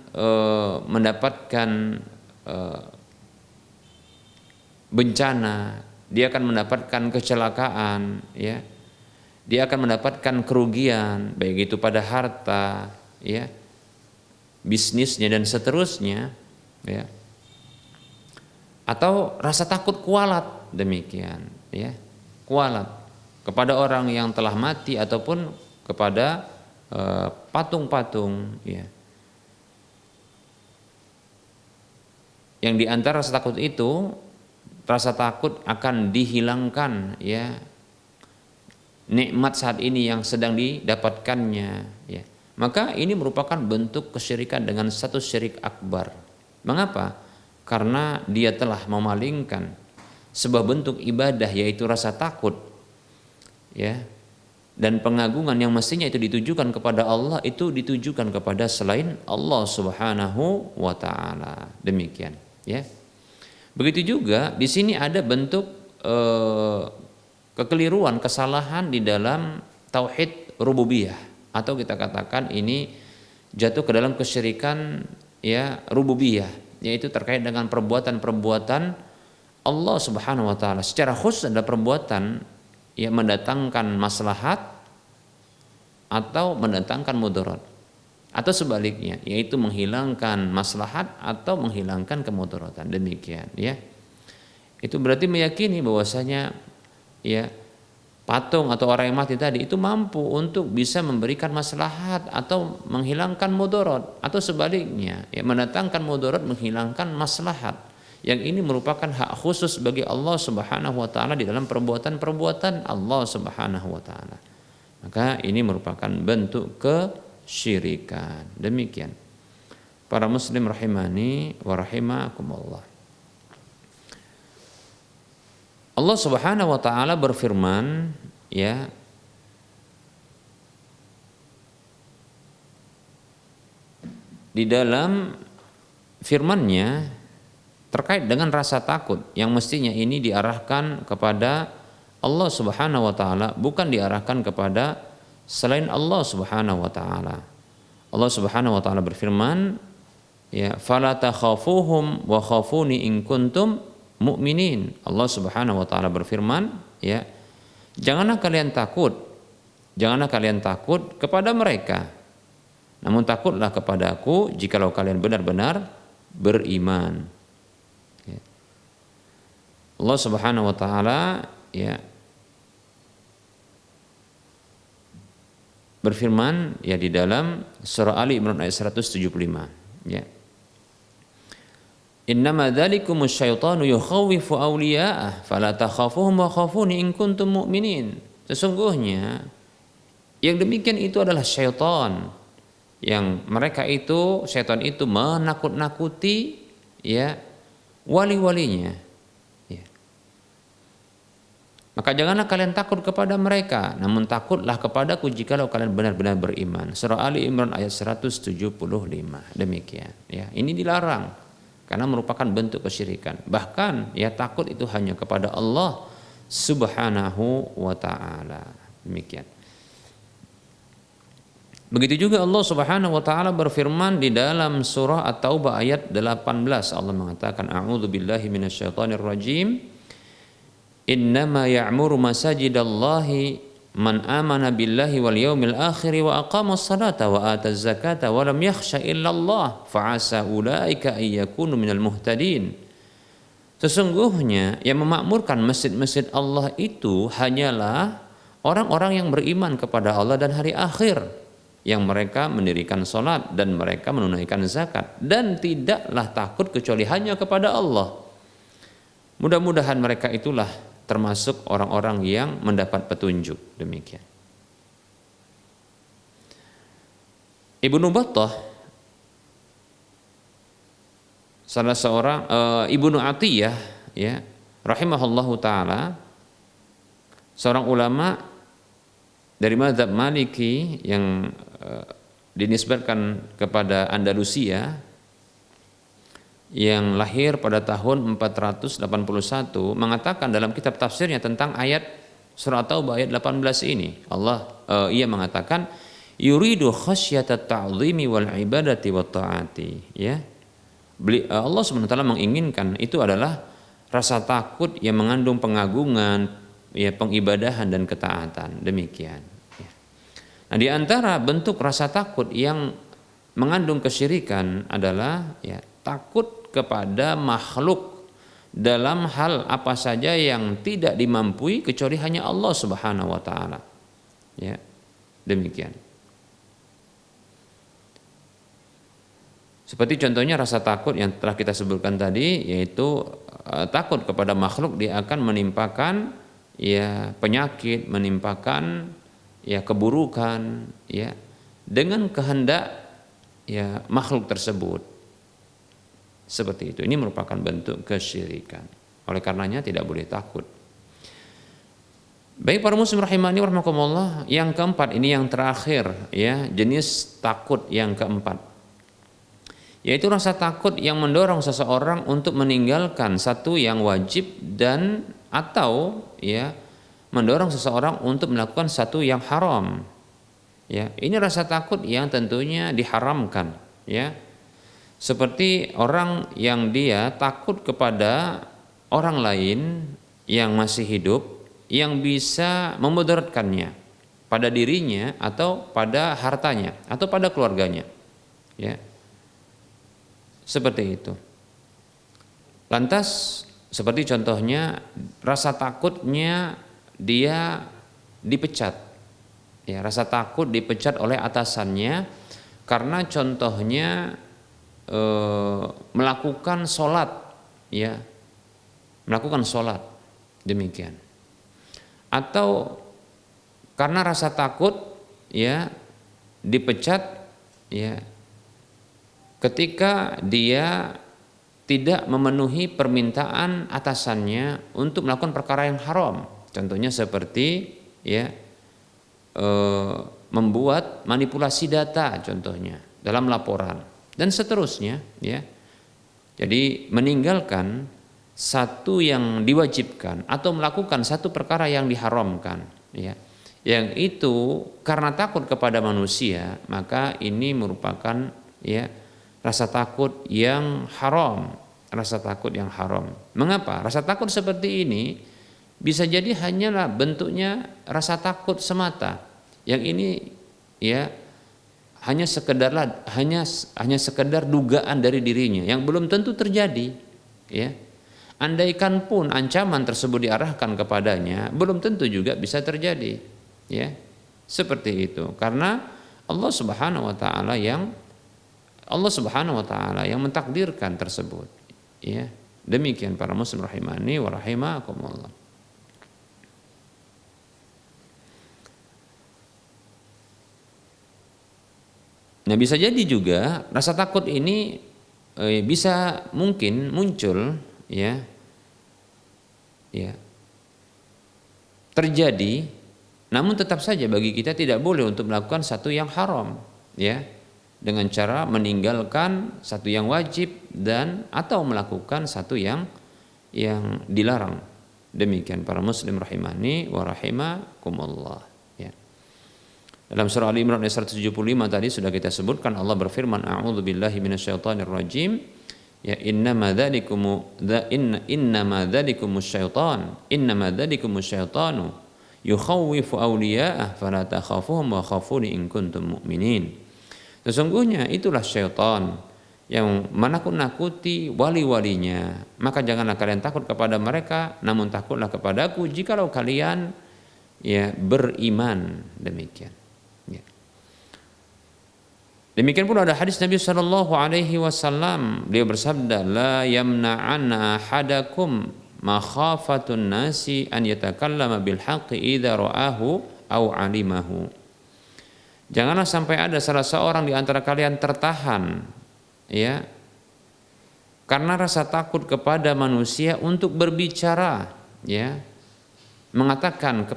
mendapatkan bencana, dia akan mendapatkan kecelakaan, ya, dia akan mendapatkan kerugian, baik itu pada harta, ya, bisnisnya dan seterusnya, ya, atau rasa takut kualat demikian, ya, kualat kepada orang yang telah mati ataupun kepada patung-patung, ya. Yang di antara rasa takut itu, rasa takut akan dihilangkan, ya, nikmat saat ini yang sedang didapatkannya, ya. Maka ini merupakan bentuk kesyirikan dengan satu syirik akbar. Mengapa? Karena dia telah memalingkan sebuah bentuk ibadah, yaitu rasa takut, ya, dan pengagungan yang mestinya itu ditujukan kepada Allah, itu ditujukan kepada selain Allah Subhanahu wa taala. Demikian, ya. Begitu juga di sini ada bentuk kekeliruan, kesalahan di dalam tauhid rububiyah, atau kita katakan ini jatuh ke dalam kesyirikan, ya, rububiyah, yaitu terkait dengan perbuatan-perbuatan Allah Subhanahu wa taala. Secara khusus ada perbuatan yang mendatangkan maslahat atau mendatangkan mudarat, atau sebaliknya, yaitu menghilangkan maslahat atau menghilangkan kemudaratan. Demikian, ya. Itu berarti meyakini bahwasanya, ya, patung atau orang yang mati tadi itu mampu untuk bisa memberikan maslahat atau menghilangkan mudarat, atau sebaliknya, ya, mendatangkan mudarat, menghilangkan maslahat. Yang ini merupakan hak khusus bagi Allah Subhanahu wa taala di dalam perbuatan-perbuatan Allah Subhanahu wa taala. Maka ini merupakan bentuk kesyirikan. Demikian. Para muslim rahimani wa rahimakumullah. Allah Subhanahu wa taala berfirman, ya, di dalam firman-Nya terkait dengan rasa takut yang mestinya ini diarahkan kepada Allah Subhanahu wa taala, bukan diarahkan kepada selain Allah Subhanahu wa taala. Allah Subhanahu wa taala berfirman, ya, fala takhafuhum wa khafuni in kuntum mu'minin. Allah Subhanahu wa taala berfirman, ya, janganlah kalian takut kepada mereka, namun takutlah kepada Aku jikalau kalian benar-benar beriman. Ya. Allah Subhanahu wa taala, ya, berfirman, ya, di dalam surah Ali Imran ayat 175, ya. Innama dzalikumus syaitanu yukhawwifu awliya'ah fala takhafuhum wa khafuni in kuntum mu'minin. Sesungguhnya yang demikian itu adalah syaitan, yang mereka itu, syaitan itu menakut-nakuti, ya, wali-walinya, ya. Maka janganlah kalian takut kepada mereka, namun takutlah kepadaku jikalau kalian benar-benar beriman. Surah Ali Imran ayat 175. Demikian, ya. Ini dilarang karena merupakan bentuk kesyirikan. Bahkan, ya, takut itu hanya kepada Allah Subhanahu wa taala. Demikian. Begitu juga Allah Subhanahu wa taala berfirman di dalam surah At-Taubah ayat 18. Allah mengatakan, a'udzubillahi minasyaitonir rajim. Innama ya'muru masajidallahi man amana billahi wal yaumil akhir wa aqama as-salata wa ata az-zakata wa lam yakhsha illa Allah fa'asa ulaika ay yakunu minal muhtadin. Sesungguhnya yang memakmurkan masjid-masjid Allah itu hanyalah orang-orang yang beriman kepada Allah dan hari akhir, yang mereka mendirikan sholat dan mereka menunaikan zakat dan tidaklah takut kecuali hanya kepada Allah. Mudah-mudahan mereka itulah termasuk orang-orang yang mendapat petunjuk. Demikian. Ibnu Battah, salah seorang Ibnu Atiyah, ya, rahimahullahu taala, seorang ulama dari mazhab Maliki yang dinisbatkan kepada Andalusia, yang lahir pada tahun 481, mengatakan dalam kitab tafsirnya tentang ayat surah Taubah ayat 18 ini, ia mengatakan yuridu khasyata ta'zimi wal ibadati wat ta'ati, ya. Allah Subhanahu wa taala menginginkan itu adalah rasa takut yang mengandung pengagungan, ya, pengibadahan dan ketaatan. Demikian. Nah, di antara bentuk rasa takut yang mengandung kesyirikan adalah, ya, takut kepada makhluk dalam hal apa saja yang tidak dimampui kecuali hanya Allah Subhanahu wa taala. Ya. Demikian. Seperti contohnya rasa takut yang telah kita sebutkan tadi, yaitu takut kepada makhluk dia akan menimpakan, ya, penyakit, menimpakan, ya, keburukan, ya, dengan kehendak, ya, makhluk tersebut. Seperti itu. Ini merupakan bentuk kesyirikan. Oleh karenanya tidak boleh takut. Baik para muslim rahimani wa rahimakumullah, yang keempat ini yang terakhir, ya, jenis takut yang keempat, yaitu rasa takut yang mendorong seseorang untuk meninggalkan satu yang wajib dan atau, ya, mendorong seseorang untuk melakukan satu yang haram. Ya, ini rasa takut yang tentunya diharamkan, ya. Seperti orang yang dia takut kepada orang lain yang masih hidup yang bisa memudaratkannya pada dirinya atau pada hartanya atau pada keluarganya, ya. Seperti itu. Lantas seperti contohnya rasa takutnya dia dipecat, ya, rasa takut dipecat oleh atasannya karena contohnya melakukan sholat, ya, melakukan sholat, demikian. Atau karena rasa takut, ya, dipecat, ya, ketika dia tidak memenuhi permintaan atasannya untuk melakukan perkara yang haram. Contohnya seperti, ya, membuat manipulasi data, contohnya dalam laporan dan seterusnya, ya. Jadi meninggalkan satu yang diwajibkan atau melakukan satu perkara yang diharamkan, ya, yang itu karena takut kepada manusia, maka ini merupakan, ya, rasa takut yang haram, rasa takut yang haram. Mengapa? Rasa takut seperti ini bisa jadi hanyalah bentuknya rasa takut semata. Yang ini, ya, hanya sekedar dugaan dari dirinya yang belum tentu terjadi, ya. Andaikan pun ancaman tersebut diarahkan kepadanya, belum tentu juga bisa terjadi, ya. Seperti itu. Karena Allah Subhanahu wa taala yang mentakdirkan tersebut, ya. Demikian para muslim rahimani wa rahimakumullah. Nah, bisa jadi juga rasa takut ini bisa mungkin muncul, ya, terjadi, namun tetap saja bagi kita tidak boleh untuk melakukan satu yang haram, ya, dengan cara meninggalkan satu yang wajib dan atau melakukan satu yang dilarang. Demikian para muslim rahimani wa rahimakumullah. Dalam surah Al-Imran ayat 175 tadi sudah kita sebutkan, Allah berfirman, a'udzubillahi minasyaitonir rajim, ya, innama dzalikumus syaitanu yukhawwifu awliya'ah fala takhafuhum wa khafuni in kuntum mu'minin. Sesungguhnya itulah syaitan yang menakut-nakuti wali-walinya, maka janganlah kalian takut kepada mereka, namun takutlah kepadaku jikalau kalian, ya, beriman. Demikian. Demikian pula ada hadis Nabi Shallallahu Alaihi Wasallam, beliau bersabda, la yamna'anna ahadakum makhafatun nasi an yatakallama bil haqqi idza ra'ahu au alimahu. Janganlah sampai ada salah seorang di antara kalian tertahan, ya, karena rasa takut kepada manusia untuk berbicara, ya, mengatakan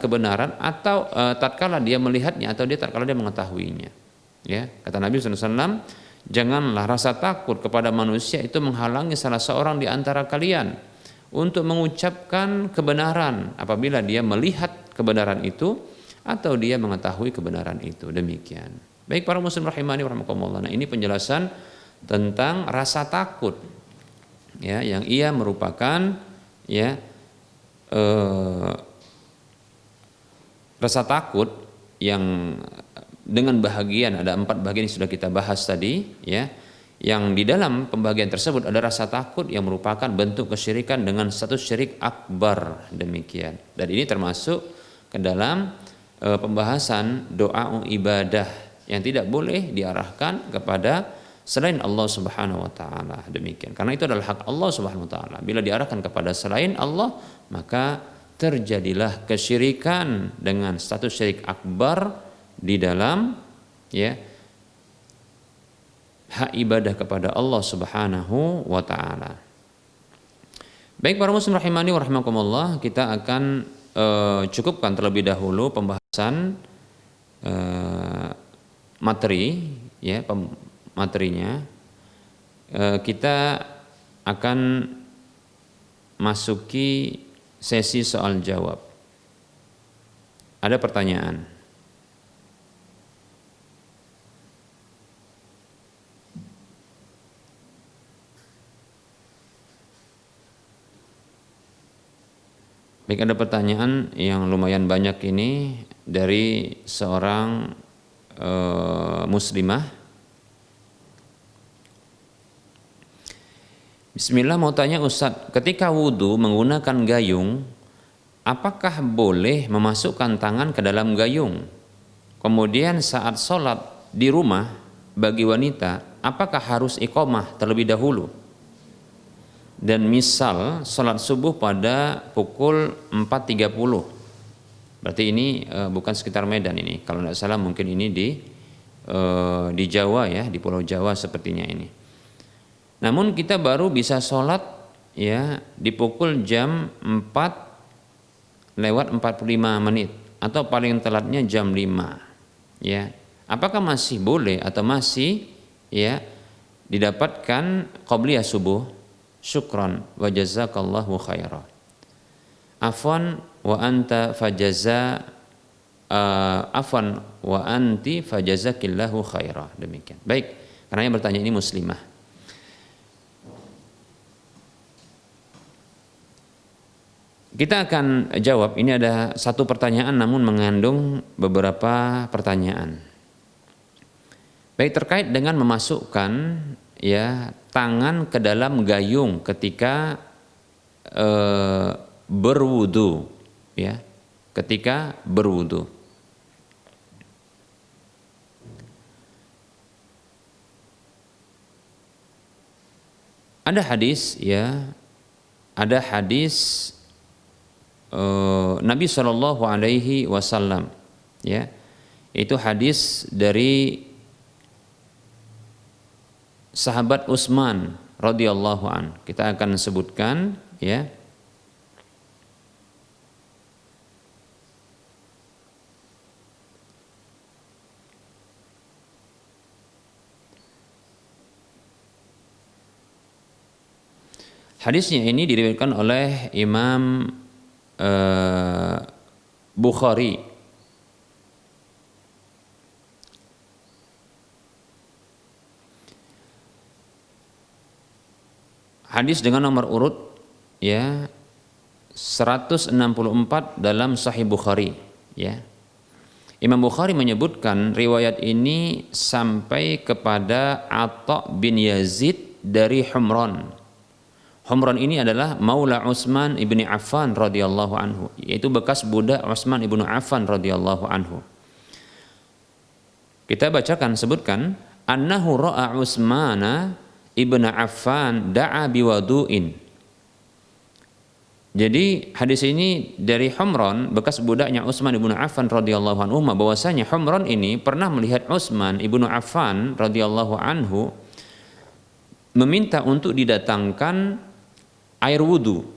kebenaran atau tatkala dia melihatnya atau dia tatkala dia mengetahuinya. Ya, kata Nabi SAW, janganlah rasa takut kepada manusia itu menghalangi salah seorang di antara kalian untuk mengucapkan kebenaran apabila dia melihat kebenaran itu atau dia mengetahui kebenaran itu. Demikian. Baik para muslim rahimani warahmatullah. Nah, ini penjelasan tentang rasa takut, ya, yang ia merupakan, ya, rasa takut yang dengan bahagian, ada 4 bagian yang sudah kita bahas tadi, ya, yang di dalam pembagian tersebut ada rasa takut yang merupakan bentuk kesyirikan dengan status syirik akbar. Demikian. Dan ini termasuk ke dalam pembahasan doa ibadah yang tidak boleh diarahkan kepada selain Allah Subhanahu wa taala. Demikian. Karena itu adalah hak Allah Subhanahu wa taala. Bila diarahkan kepada selain Allah, maka terjadilah kesyirikan dengan status syirik akbar di dalam, ya, hak ibadah kepada Allah Subhanahu wa taala. Baik para muslim rahimani wa rahimakumullah, kita akan cukupkan terlebih dahulu pembahasan materi, ya, materinya. Kita akan masuki sesi soal jawab. Ada pertanyaan? Baik, ada pertanyaan yang lumayan banyak ini dari seorang muslimah. Bismillah, mau tanya Ustadz, ketika wudhu menggunakan gayung, apakah boleh memasukkan tangan ke dalam gayung? Kemudian saat sholat di rumah bagi wanita, apakah harus iqamah terlebih dahulu? Dan misal sholat subuh pada pukul 4.30, berarti ini bukan sekitar Medan ini, kalau tidak salah mungkin ini di Jawa, ya, di Pulau Jawa sepertinya ini. Namun kita baru bisa sholat, ya, di pukul jam 4:45 atau paling telatnya jam 5, ya. Apakah masih boleh atau masih, ya, didapatkan qabliyah subuh? Syukran wa jazakallahu khairan. Afwan wa anta fajaza afwan wa anti fajazakillahu khairan. Demikian. Baik, karena yang bertanya ini muslimah. Kita akan jawab, ini ada satu pertanyaan namun mengandung beberapa pertanyaan. Baik, terkait dengan memasukkan, ya, tangan ke dalam gayung ketika berwudu, ya, ketika berwudu. Ada hadis, ya, ada hadis Nabi Shallallahu Alaihi Wasallam, ya, itu hadis dari sahabat Utsman radhiyallahu an. Kita akan sebutkan, ya. Hadisnya ini diriwayatkan oleh Imam Bukhari. Hadis dengan nomor urut, ya, 164 dalam Sahih Bukhari, ya. Imam Bukhari menyebutkan riwayat ini sampai kepada Atha bin Yazid dari Humran. Humran ini adalah maula Utsman ibni Affan radhiyallahu anhu, yaitu bekas budak Utsman ibnu Affan radhiyallahu anhu. Kita bacakan, sebutkan, annahu ra'a Utsmana ibnu Affan da'a biwadu'in. Jadi hadis ini dari Humran, bekas budaknya Utsman ibnu Affan radhiyallahu anhu, bahwasanya Humran ini pernah melihat Utsman ibnu Affan radhiyallahu anhu meminta untuk didatangkan air wudu.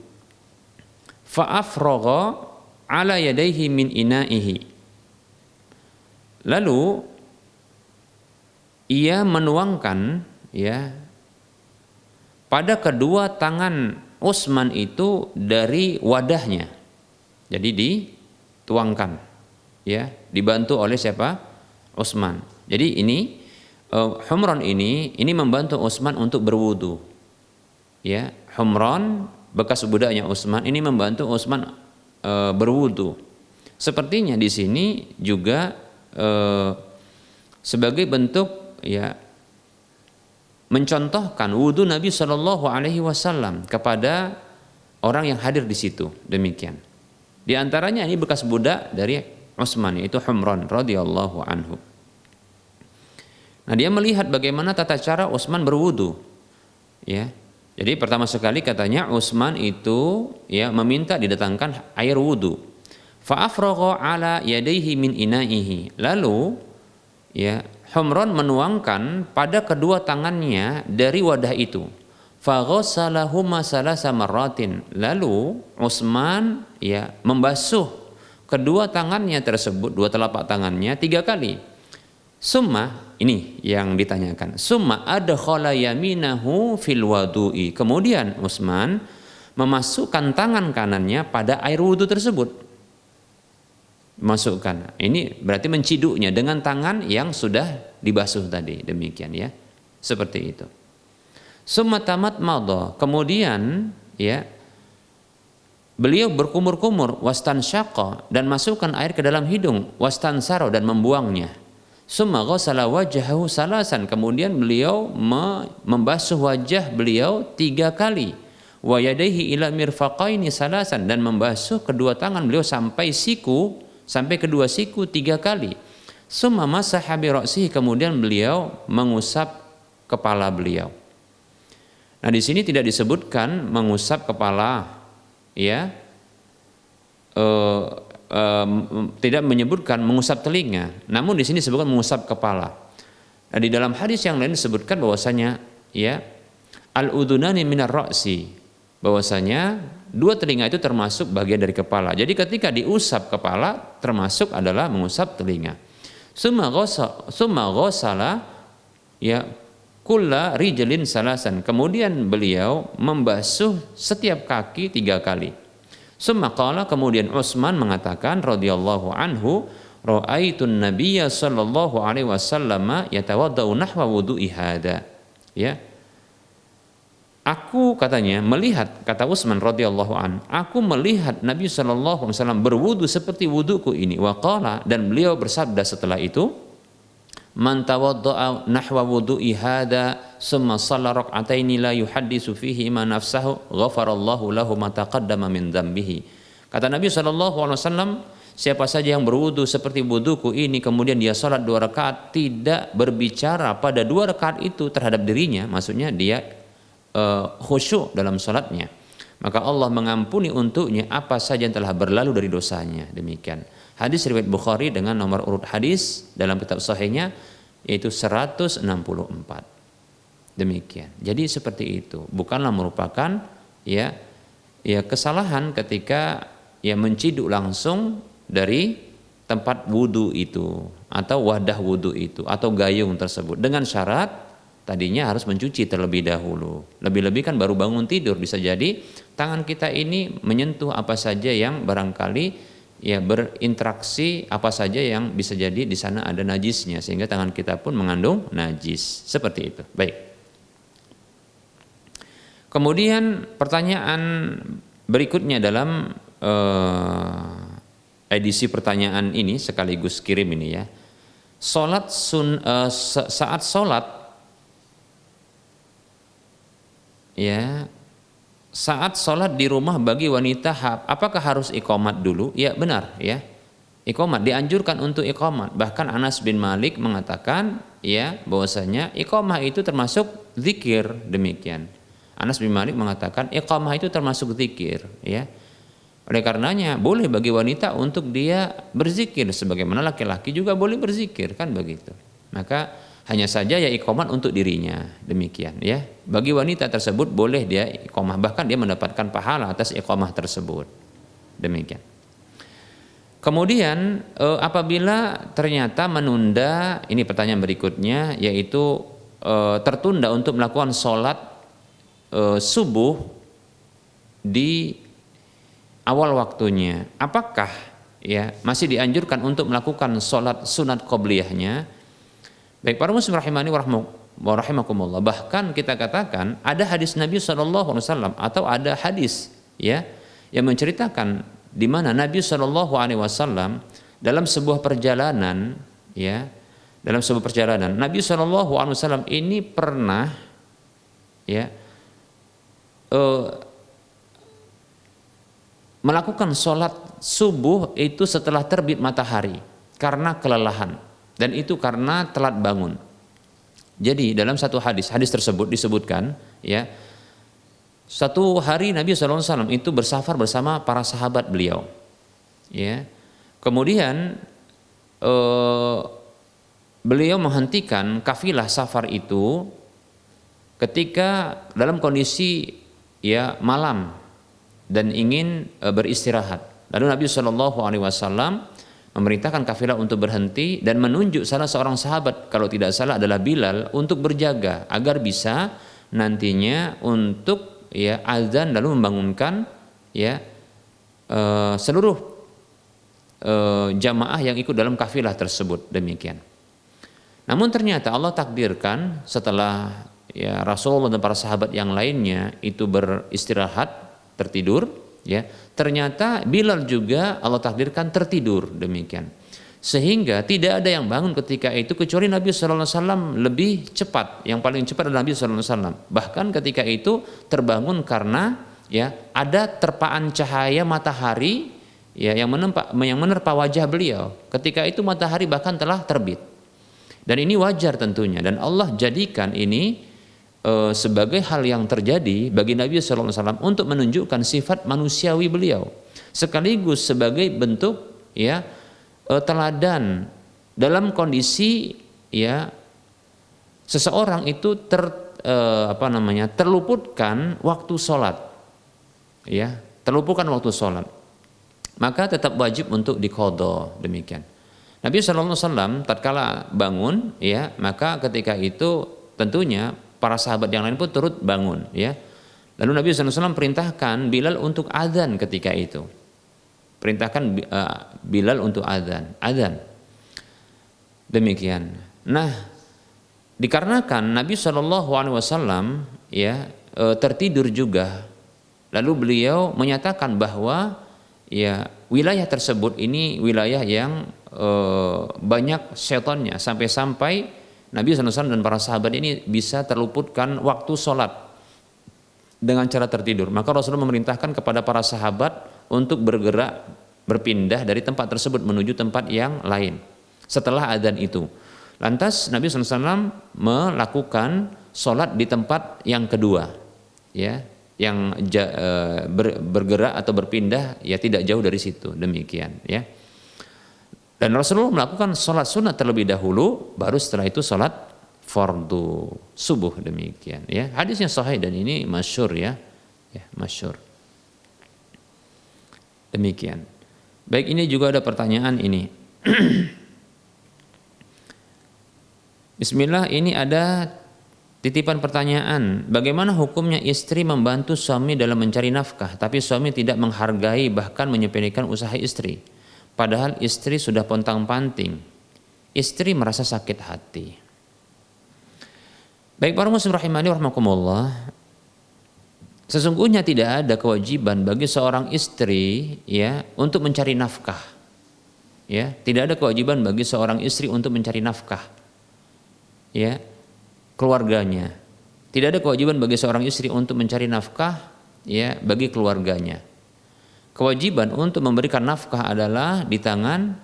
Fa'afragha ala yadayhi min ina'ihi. Lalu ia menuangkan, ya, pada kedua tangan Utsman itu dari wadahnya. Jadi dituangkan, ya, dibantu oleh siapa? Utsman. Jadi ini Humran ini membantu Utsman untuk berwudu. Ya, Humran bekas budaknya Utsman ini membantu Utsman berwudu. Sepertinya di sini juga sebagai bentuk, ya, mencontohkan wudu Nabi Shallallahu Alaihi Wasallam kepada orang yang hadir di situ. Demikian. Di antaranya ini bekas budak dari Utsman, yaitu Humran radhiyallahu anhu. Nah, dia melihat bagaimana tata cara Utsman berwudu. Ya, jadi pertama sekali katanya Utsman itu, ya, meminta didatangkan air wudu. Fa'afragha ala yadayhi min ina'ihi. Lalu, ya, Humran menuangkan pada kedua tangannya dari wadah itu. Faghasalahuma salasa marratin. Lalu Utsman, ya, membasuh kedua tangannya tersebut, dua telapak tangannya 3 kali. Summa, ini yang ditanyakan. Summa adkhala yaminahu fil wadu'i. Kemudian Utsman memasukkan tangan kanannya pada air wudu tersebut. Masukkan. Ini berarti menciduknya dengan tangan yang sudah dibasuh tadi. Demikian, ya. Seperti itu. Summa tamat madha. Kemudian, ya, beliau berkumur-kumur, wastansyaqa, dan masukkan air ke dalam hidung, wastansaro, dan membuangnya. Summa ghassala wajhahu salasan. Kemudian beliau membasuh wajah beliau 3 kali. Wa yadayhi ila mirfaqaini salasan, dan membasuh kedua tangan beliau sampai kedua siku 3 kali. Summa masaha bi ra'sihi. Kemudian beliau mengusap kepala beliau. Nah, di sini tidak disebutkan mengusap kepala, ya. Tidak menyebutkan mengusap telinga, namun di sini disebutkan mengusap kepala. Nah, di dalam hadis yang lain disebutkan bahwasanya, ya, al-udunani minar ra'si, bahwasanya 2 telinga itu termasuk bagian dari kepala. Jadi ketika diusap kepala termasuk adalah mengusap telinga. Summa ghassala, ya, kulla rijlin salasan. Kemudian beliau membasuh setiap kaki 3 kali. Summa qala, kemudian Utsman mengatakan radhiyallahu anhu, ra'aitun nabiyya sallallahu alaihi wasallam yatawaddau nahwa wudu'i hada. Ya. Aku, katanya, melihat, kata Utsman radhiyallahu an, aku melihat Nabi sallallahu alaihi wasallam berwudu seperti wuduku ini. Wa qala, dan beliau bersabda setelah itu, man tawadda'a nahwa wudu'i hada summa shalla rak'ataini la yuhaddisu fihi ma nafsahu ghafarallahu lahu ma taqaddama min dzambihi. Kata Nabi sallallahu alaihi wasallam, siapa saja yang berwudu seperti wuduku ini kemudian dia salat 2 rakaat, tidak berbicara pada 2 rakaat itu terhadap dirinya, maksudnya dia khusyuk dalam salatnya, maka Allah mengampuni untuknya apa saja yang telah berlalu dari dosanya. Demikian. Hadis riwayat Bukhari dengan nomor urut hadis dalam kitab sahihnya yaitu 164. Demikian. Jadi seperti itu. Bukanlah merupakan, ya, kesalahan ketika, ya, menciduk langsung dari tempat wudu itu atau wadah wudu itu atau gayung tersebut, dengan syarat tadinya harus mencuci terlebih dahulu. Lebih-lebih kan baru bangun tidur, bisa jadi tangan kita ini menyentuh apa saja yang barangkali, ya, berinteraksi apa saja yang bisa jadi di sana ada najisnya, sehingga tangan kita pun mengandung najis. Seperti itu. Baik. Kemudian pertanyaan berikutnya dalam edisi pertanyaan ini sekaligus kirim ini, ya. Saat sholat, ya, saat sholat di rumah bagi wanita, apakah harus iqamat dulu? Ya, benar, ya. Iqamat dianjurkan untuk iqamat. Bahkan Anas bin Malik mengatakan ya bahwasanya iqamah itu termasuk zikir, demikian. Anas bin Malik mengatakan iqamah itu termasuk zikir, ya. Oleh karenanya boleh bagi wanita untuk dia berzikir sebagaimana laki-laki juga boleh berzikir, kan begitu. Maka hanya saja ya iqamat untuk dirinya, demikian ya. Bagi wanita tersebut boleh dia iqamah, bahkan dia mendapatkan pahala atas iqamah tersebut. Demikian. Kemudian apabila ternyata menunda, ini pertanyaan berikutnya, yaitu tertunda untuk melakukan sholat subuh di awal waktunya, apakah ya masih dianjurkan untuk melakukan sholat sunat qobliyahnya? Baik para muslim rahimani wa rahimakumullah, bahkan kita katakan ada hadis Nabi SAW atau ada hadis ya yang menceritakan di mana Nabi SAW dalam sebuah perjalanan ya, dalam sebuah perjalanan Nabi SAW ini pernah ya melakukan sholat subuh itu setelah terbit matahari karena kelelahan, dan itu karena telat bangun. Jadi dalam satu hadis tersebut disebutkan ya, satu hari Nabi SAW itu bersafar bersama para sahabat beliau ya. Kemudian beliau menghentikan kafilah safar itu ketika dalam kondisi ya malam dan ingin beristirahat. Lalu Nabi SAW memerintahkan kafilah untuk berhenti dan menunjuk salah seorang sahabat, kalau tidak salah adalah Bilal, untuk berjaga agar bisa nantinya untuk ya azan lalu membangunkan ya seluruh jamaah yang ikut dalam kafilah tersebut, demikian. Namun ternyata Allah takdirkan setelah ya Rasulullah dan para sahabat yang lainnya itu beristirahat, tertidur ya, ternyata Bilal juga Allah takdirkan tertidur, demikian, sehingga tidak ada yang bangun ketika itu kecuali Nabi SAW lebih cepat. Yang paling cepat adalah Nabi SAW, bahkan ketika itu terbangun karena ya ada terpaan cahaya matahari ya yang menerpa wajah beliau. Ketika itu matahari bahkan telah terbit, dan ini wajar tentunya, dan Allah jadikan ini sebagai hal yang terjadi bagi Nabi SAW untuk menunjukkan sifat manusiawi beliau, sekaligus sebagai bentuk ya teladan dalam kondisi ya seseorang itu terluputkan waktu sholat ya, terluputkan waktu sholat, maka tetap wajib untuk diqadha, demikian. Nabi SAW tatkala bangun ya, maka ketika itu tentunya para sahabat yang lain pun turut bangun ya. Lalu Nabi SAW perintahkan Bilal untuk azan ketika itu. Perintahkan Bilal untuk azan. Demikian. Nah, dikarenakan Nabi SAW ya tertidur juga, lalu beliau menyatakan bahwa ya wilayah tersebut ini wilayah yang banyak setannya, sampai-sampai Nabi SAW dan para sahabat ini bisa terluputkan waktu sholat dengan cara tertidur. Maka Rasulullah memerintahkan kepada para sahabat untuk bergerak, berpindah dari tempat tersebut menuju tempat yang lain setelah adzan itu. Lantas Nabi SAW melakukan sholat di tempat yang kedua ya, yang bergerak atau berpindah ya tidak jauh dari situ, demikian ya. Dan Rasulullah melakukan sholat sunat terlebih dahulu, baru setelah itu sholat fardu subuh, demikian ya. Hadisnya sahih dan ini masyhur ya, masyhur. Demikian. Baik, ini juga ada pertanyaan ini. Bismillah, ini ada titipan pertanyaan. Bagaimana hukumnya istri membantu suami dalam mencari nafkah, tapi suami tidak menghargai bahkan menyepelekan usaha istri? Padahal istri sudah pontang-panting, istri merasa sakit hati. Baik para muslim rahimani warahmatullah, sesungguhnya tidak ada kewajiban bagi seorang istri ya untuk mencari nafkah. Ya, tidak ada kewajiban bagi seorang istri untuk mencari nafkah ya keluarganya. Tidak ada kewajiban bagi seorang istri untuk mencari nafkah ya bagi keluarganya. Kewajiban untuk memberikan nafkah adalah di tangan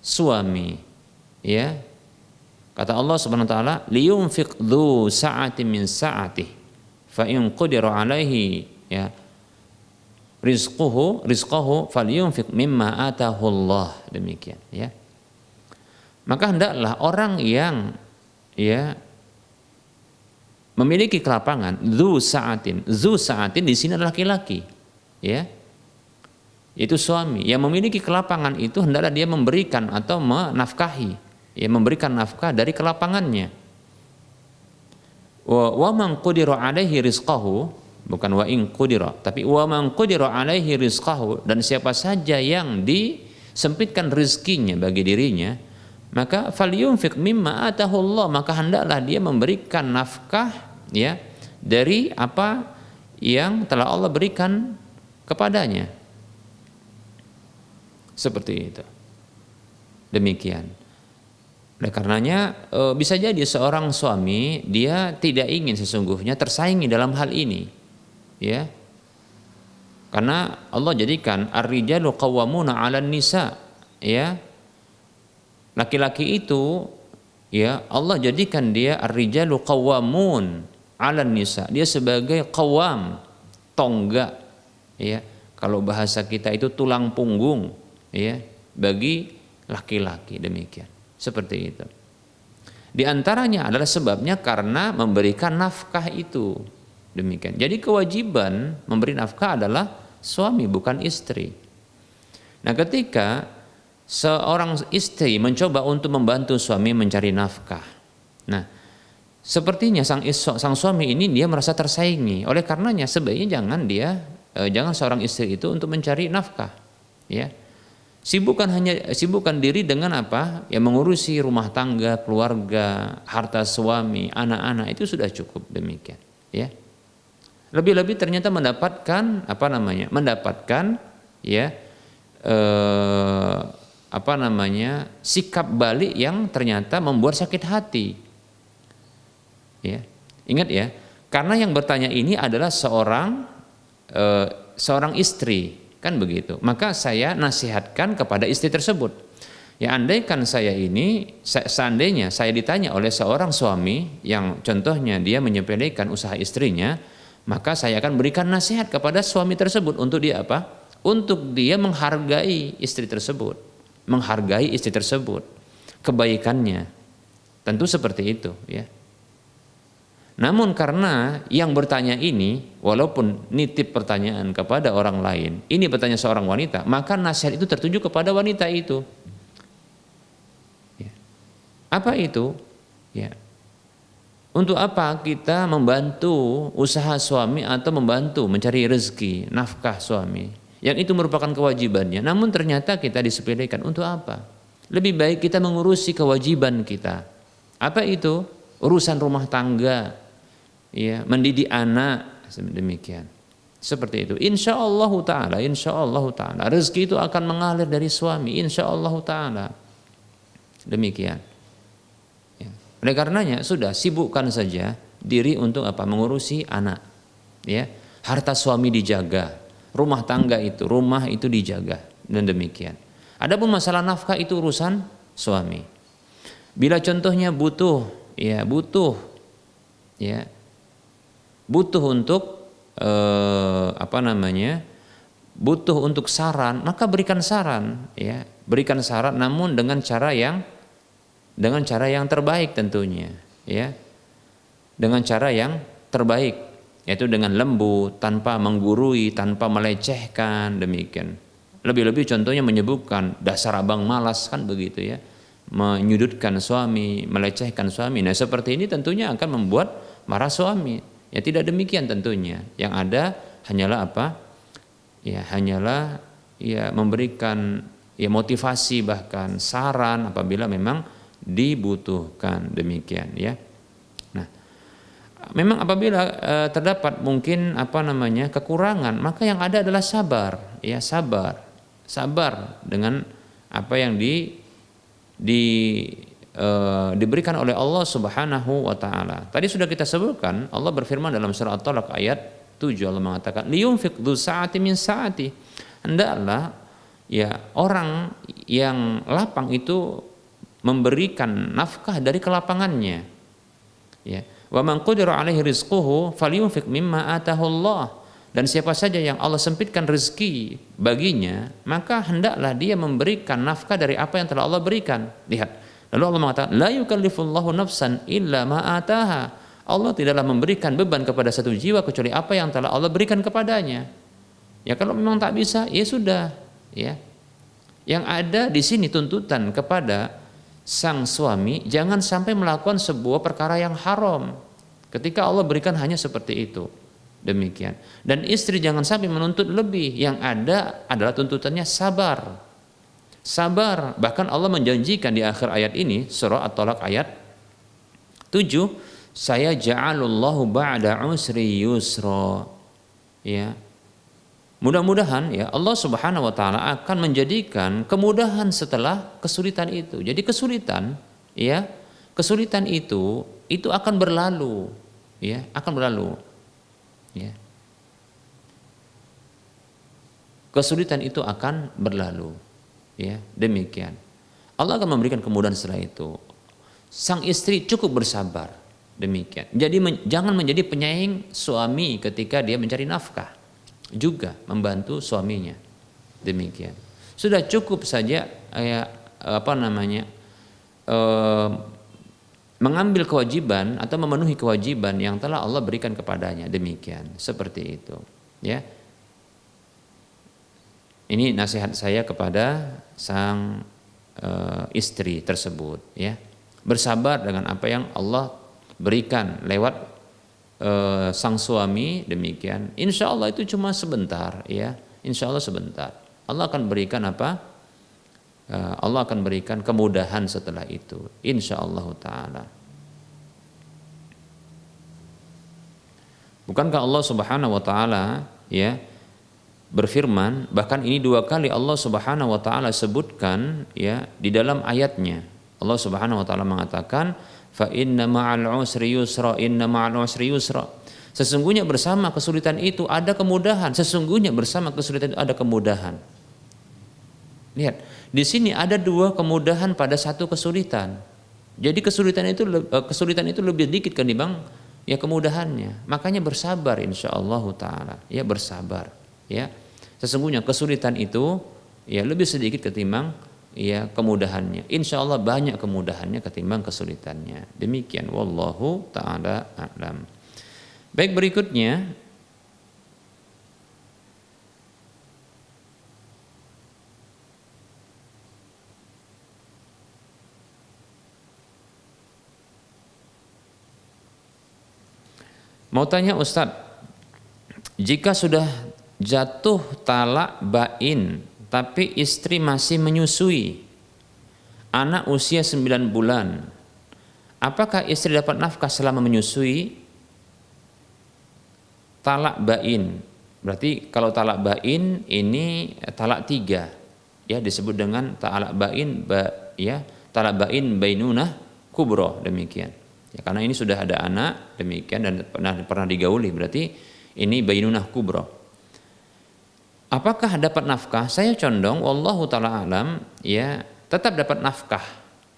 suami. Ya. Kata Allah Subhanahu wa taala, liyunfiq dzu sa'atin min sa'atihi fa in qudira 'alaihi ya rizquhu falyunfiq mimma atahu Allah. Demikian ya. Maka hendaklah orang yang ya memiliki kelapangan, dzu sa'atin di sini adalah laki-laki ya. Itu suami yang memiliki kelapangan itu hendaklah dia memberikan atau menafkahi, ya memberikan nafkah dari kelapangannya. Wa man qudira 'alaihi rizqahu, bukan wa in qudira, tapi wa man qudira 'alaihi rizqahu, dan siapa saja yang disempitkan rezekinya bagi dirinya, maka falyunfiq mimma atahu Allah, maka hendaklah dia memberikan nafkah ya dari apa yang telah Allah berikan kepadanya. Seperti itu. Demikian. Oleh karenanya bisa jadi seorang suami dia tidak ingin sesungguhnya tersaingi dalam hal ini. Ya. Karena Allah jadikan ar-rijalu qawwamuna 'alan nisa, ya. Laki-laki itu ya Allah jadikan dia ar-rijalu qawwamun 'alan nisa. Dia sebagai qawwam, tonggak, ya. Kalau bahasa kita itu tulang punggung, ya, bagi laki-laki. Demikian. Seperti itu. Di antaranya adalah sebabnya karena memberikan nafkah itu. Demikian. Jadi kewajiban memberi nafkah adalah suami, bukan istri. Nah, ketika seorang istri mencoba untuk membantu suami mencari nafkah, nah sepertinya sang suami ini dia merasa tersaingi. Oleh karenanya sebaiknya jangan seorang istri itu untuk mencari nafkah, ya. Sibukkan diri dengan apa? Ya mengurusi rumah tangga, keluarga, harta suami, anak-anak, itu sudah cukup. Demikian, ya. Lebih-lebih ternyata mendapatkan ya sikap balik yang ternyata membuat sakit hati. Ya. Ingat ya, karena yang bertanya ini adalah seorang istri, kan begitu. Maka saya nasihatkan kepada istri tersebut. Ya, andaikan seandainya saya ditanya oleh seorang suami yang contohnya dia menyepelekan usaha istrinya, maka saya akan berikan nasihat kepada suami tersebut untuk dia apa? Untuk dia menghargai istri tersebut, kebaikannya. Tentu seperti itu, ya. Namun karena yang bertanya ini, walaupun nitip pertanyaan kepada orang lain, ini bertanya seorang wanita, maka nasihat itu tertuju kepada wanita itu. Ya. Apa itu? Ya. Untuk apa kita membantu usaha suami atau membantu mencari rezeki, nafkah suami? Yang itu merupakan kewajibannya. Namun ternyata kita disepelekan. Untuk apa? Lebih baik kita mengurusi kewajiban kita. Apa itu? Urusan rumah tangga. Ya, mendidik anak, demikian. Seperti itu. Insyaallah taala rezeki itu akan mengalir dari suami, insyaallah taala. Demikian. Ya. Oleh karenanya sudah sibukkan saja diri untuk apa? Mengurusi anak. Ya. Harta suami dijaga, rumah itu dijaga, dan demikian. Adapun masalah nafkah itu urusan suami. Bila contohnya butuh untuk saran, maka berikan saran, ya. Berikan saran namun dengan cara yang terbaik tentunya, ya. Dengan cara yang terbaik, yaitu dengan lembut, tanpa menggurui, tanpa melecehkan, demikian. Lebih-lebih contohnya menyebutkan dasar abang malas, kan begitu, ya. Menyudutkan suami, melecehkan suami. Nah, seperti ini tentunya akan membuat marah suami. Ya, tidak demikian tentunya. Yang ada hanyalah apa? Ya, hanyalah memberikan motivasi, bahkan saran apabila memang dibutuhkan, demikian, ya. Nah, memang apabila terdapat mungkin kekurangan, maka yang ada adalah sabar, ya, sabar dengan apa yang diberikan oleh Allah Subhanahu wa taala. Tadi sudah kita sebutkan, Allah berfirman dalam surah At-Talaq ayat 7, Allah mengatakan liyunfiq dzu sa'ati min sa'ati. Hendaklah ya orang yang lapang itu memberikan nafkah dari kelapangannya. Ya. Wa man qudira alaihi rizquhu falyunfiq mimma atahu Allah. Dan siapa saja yang Allah sempitkan rezeki baginya, maka hendaklah dia memberikan nafkah dari apa yang telah Allah berikan. Lihat. Lalu Allah mengatakan, la yukallifullahu nafsan illa ma ataha. Allah tidaklah memberikan beban kepada satu jiwa kecuali apa yang telah Allah berikan kepadanya. Ya kalau memang tak bisa, ya sudah, ya. Yang ada di sini tuntutan kepada sang suami jangan sampai melakukan sebuah perkara yang haram ketika Allah berikan hanya seperti itu. Demikian. Dan istri jangan sampai menuntut lebih. Yang ada adalah tuntutannya sabar. Sabar. Bahkan Allah menjanjikan di akhir ayat ini, surah At-Talaq ayat 7, saya ja'alullahu ba'da usri yusra. Ya. Mudah-mudahan ya Allah Subhanahu wa taala akan menjadikan kemudahan setelah kesulitan itu. Jadi kesulitan ya, kesulitan itu akan berlalu, ya, akan berlalu. Ya. Kesulitan itu akan berlalu. Ya, demikian. Allah akan memberikan kemudahan setelah itu. Sang istri cukup bersabar. Demikian. Jadi jangan menjadi penyaing suami ketika dia mencari nafkah. Juga membantu suaminya. Demikian. Sudah cukup saja mengambil kewajiban atau memenuhi kewajiban yang telah Allah berikan kepadanya. Demikian, seperti itu, ya. Ini nasihat saya kepada sang istri tersebut, ya. Bersabar dengan apa yang Allah berikan lewat sang suami. Demikian. Insya Allah itu cuma sebentar, ya. Insya Allah sebentar. Allah akan berikan apa? Allah akan berikan kemudahan setelah itu, insyaallah taala. Bukankah Allah Subhanahu wa taala ya berfirman, bahkan ini 2 kali Allah Subhanahu wa taala sebutkan ya di dalam ayatnya. Allah Subhanahu wa taala mengatakan, fa inna ma'al usri yusra, inna ma'al usri yusra. Sesungguhnya bersama kesulitan itu ada kemudahan, sesungguhnya bersama kesulitan itu ada kemudahan. Lihat, di sini ada 2 kemudahan pada satu kesulitan. Jadi kesulitan itu lebih dikit ketimbang ya kemudahannya. Makanya bersabar insyaallah taala. Ya bersabar, ya. Sesungguhnya kesulitan itu ya lebih sedikit ketimbang ya kemudahannya. Insyaallah banyak kemudahannya ketimbang kesulitannya. Demikian wallahu taala a'lam. Baik, berikutnya mau tanya Ustadz, jika sudah jatuh talak bain tapi istri masih menyusui, anak usia 9 bulan, apakah istri dapat nafkah selama menyusui? Talak bain, berarti kalau talak bain ini talak 3, ya disebut dengan talak bain, ya talak bain bainunah kubro, demikian. Ya, karena ini sudah ada anak, demikian, dan pernah digauli, berarti ini bainunah kubro. Apakah dapat nafkah? Saya condong wallahu taala alam ya tetap dapat nafkah.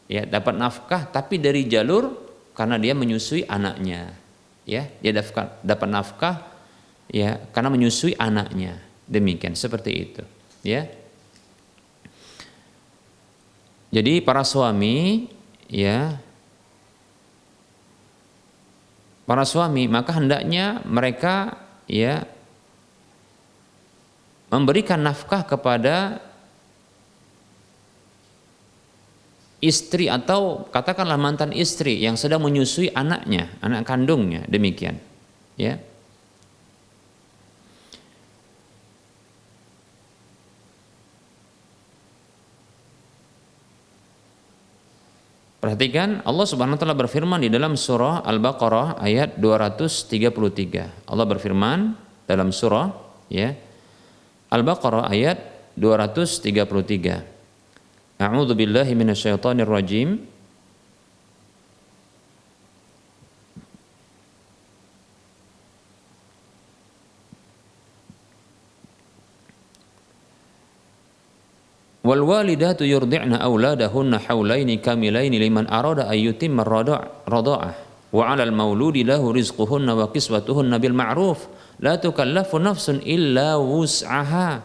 Ya, dapat nafkah tapi dari jalur karena dia menyusui anaknya. Ya, dia dapat nafkah ya karena menyusui anaknya. Demikian, seperti itu, ya. Jadi para suami ya, para suami maka hendaknya mereka ya memberikan nafkah kepada istri atau katakanlah mantan istri yang sedang menyusui anaknya, anak kandungnya, demikian, ya. Perhatikan, Allah Subhanahu wa taala berfirman di dalam surah Al-Baqarah ayat 233. Allah berfirman dalam surah ya Al-Baqarah ayat 233. A'udzu billahi minasyaitonir rajim. Wal walidatu yurdi'na auladahunna haulaini kamilaini liman arada ay yutimma radha'ah wa 'alal mauludi lahu rizquhunna wa kiswatuhunna bil ma'ruf la tukallafu nafsun illa wus'aha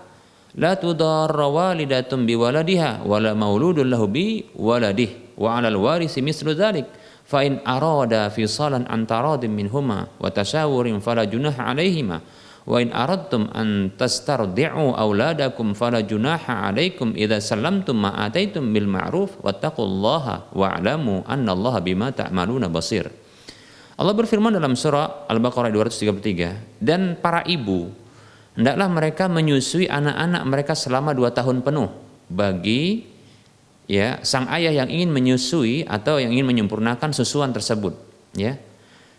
la tudarra walidatun bi waladiha wala mauludun lahu bi waladihi wa 'alal warisi mislu dzalik fa in arada fisalan an taradin minhuma wa tashawurin fala junaha 'alaihima wa in aradtum an tastardi'u auladakum fala junaha 'alaikum idza sallamtum ma ataitum bil ma'ruf wattaqullaha wa'lamu annallaha bima ta'maluna basir. Allah berfirman dalam surah Al-Baqarah 233, dan para ibu hendaklah mereka menyusui anak-anak mereka selama 2 tahun penuh bagi sang ayah yang ingin menyusui atau yang ingin menyempurnakan susuan tersebut, ya.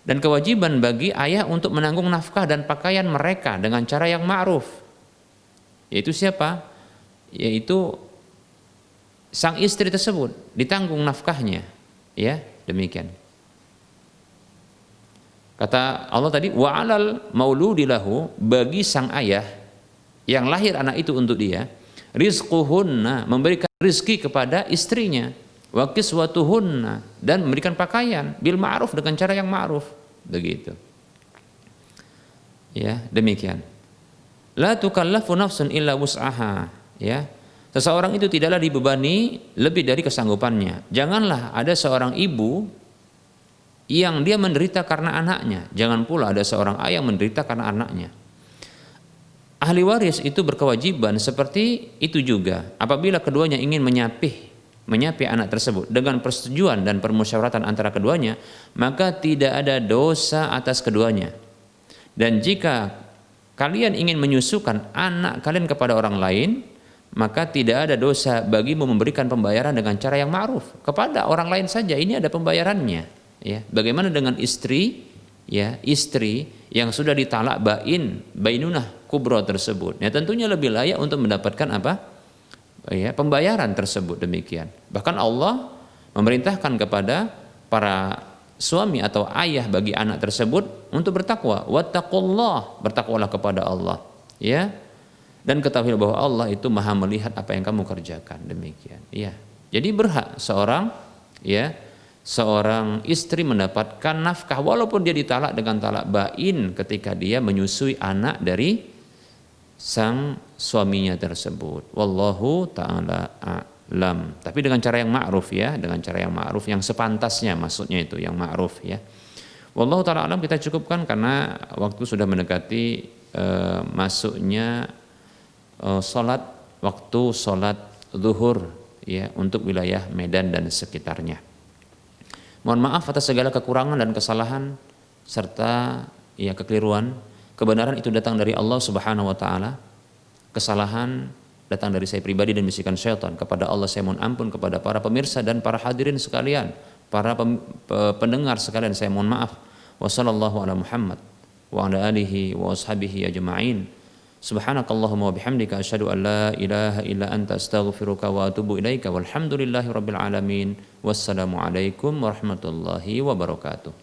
Dan kewajiban bagi ayah untuk menanggung nafkah dan pakaian mereka dengan cara yang ma'ruf. Yaitu siapa? Yaitu sang istri tersebut, ditanggung nafkahnya. Ya, demikian. Kata Allah tadi, wa 'alal mauludi lahu, bagi sang ayah yang lahir anak itu untuk dia, rizquhunna, memberikan rizki kepada istrinya, wa kiswatuhunna, dan memberikan pakaian bil ma'ruf, dengan cara yang ma'ruf, begitu. Ya, demikian. La tukallafu nafsun illa wus'aha, ya. Seseorang itu tidaklah dibebani lebih dari kesanggupannya. Janganlah ada seorang ibu yang dia menderita karena anaknya, jangan pula ada seorang ayah yang menderita karena anaknya. Ahli waris itu berkewajiban seperti itu juga apabila keduanya ingin menyapi anak tersebut dengan persetujuan dan permusyawaratan antara keduanya, maka tidak ada dosa atas keduanya. Dan jika kalian ingin menyusukan anak kalian kepada orang lain, maka tidak ada dosa bagimu memberikan pembayaran dengan cara yang ma'ruf kepada orang lain saja. Ini ada pembayarannya, ya. Bagaimana dengan istri, ya, istri yang sudah ditalak bainunah kubro tersebut, ya, tentunya lebih layak untuk mendapatkan apa? Ya, pembayaran tersebut, demikian. Bahkan Allah memerintahkan kepada para suami atau ayah bagi anak tersebut untuk bertakwa, wattaqullah, bertakwalah kepada Allah, ya. Dan ketahui bahwa Allah itu Maha melihat apa yang kamu kerjakan, demikian, ya. Jadi berhak seorang istri mendapatkan nafkah walaupun dia ditalak dengan talak bain ketika dia menyusui anak dari sang suaminya tersebut. Wallahu ta'ala a'lam. Tapi dengan cara yang ma'ruf, ya, dengan cara yang ma'ruf, yang sepantasnya, maksudnya itu yang ma'ruf, ya. Wallahu ta'ala a'lam. Kita cukupkan karena waktu sudah mendekati masuknya waktu sholat zuhur, ya, untuk wilayah Medan dan sekitarnya. Mohon maaf atas segala kekurangan dan kesalahan serta kekeliruan. Kebenaran itu datang dari Allah Subhanahu wa taala. Kesalahan datang dari saya pribadi dan bisikan syaitan. Kepada Allah saya mohon ampun, kepada para pemirsa dan para hadirin sekalian, para pendengar sekalian saya mohon maaf. Wassallallahu ala Muhammad wa ala alihi wa ashabihi ajma'in. Subhanakallahumma wa bihamdika asyhadu an la ilaha illa anta astaghfiruka wa atubu ilaika walhamdulillahi rabbil alamin. Wassalamu alaikum warahmatullahi wabarakatuh.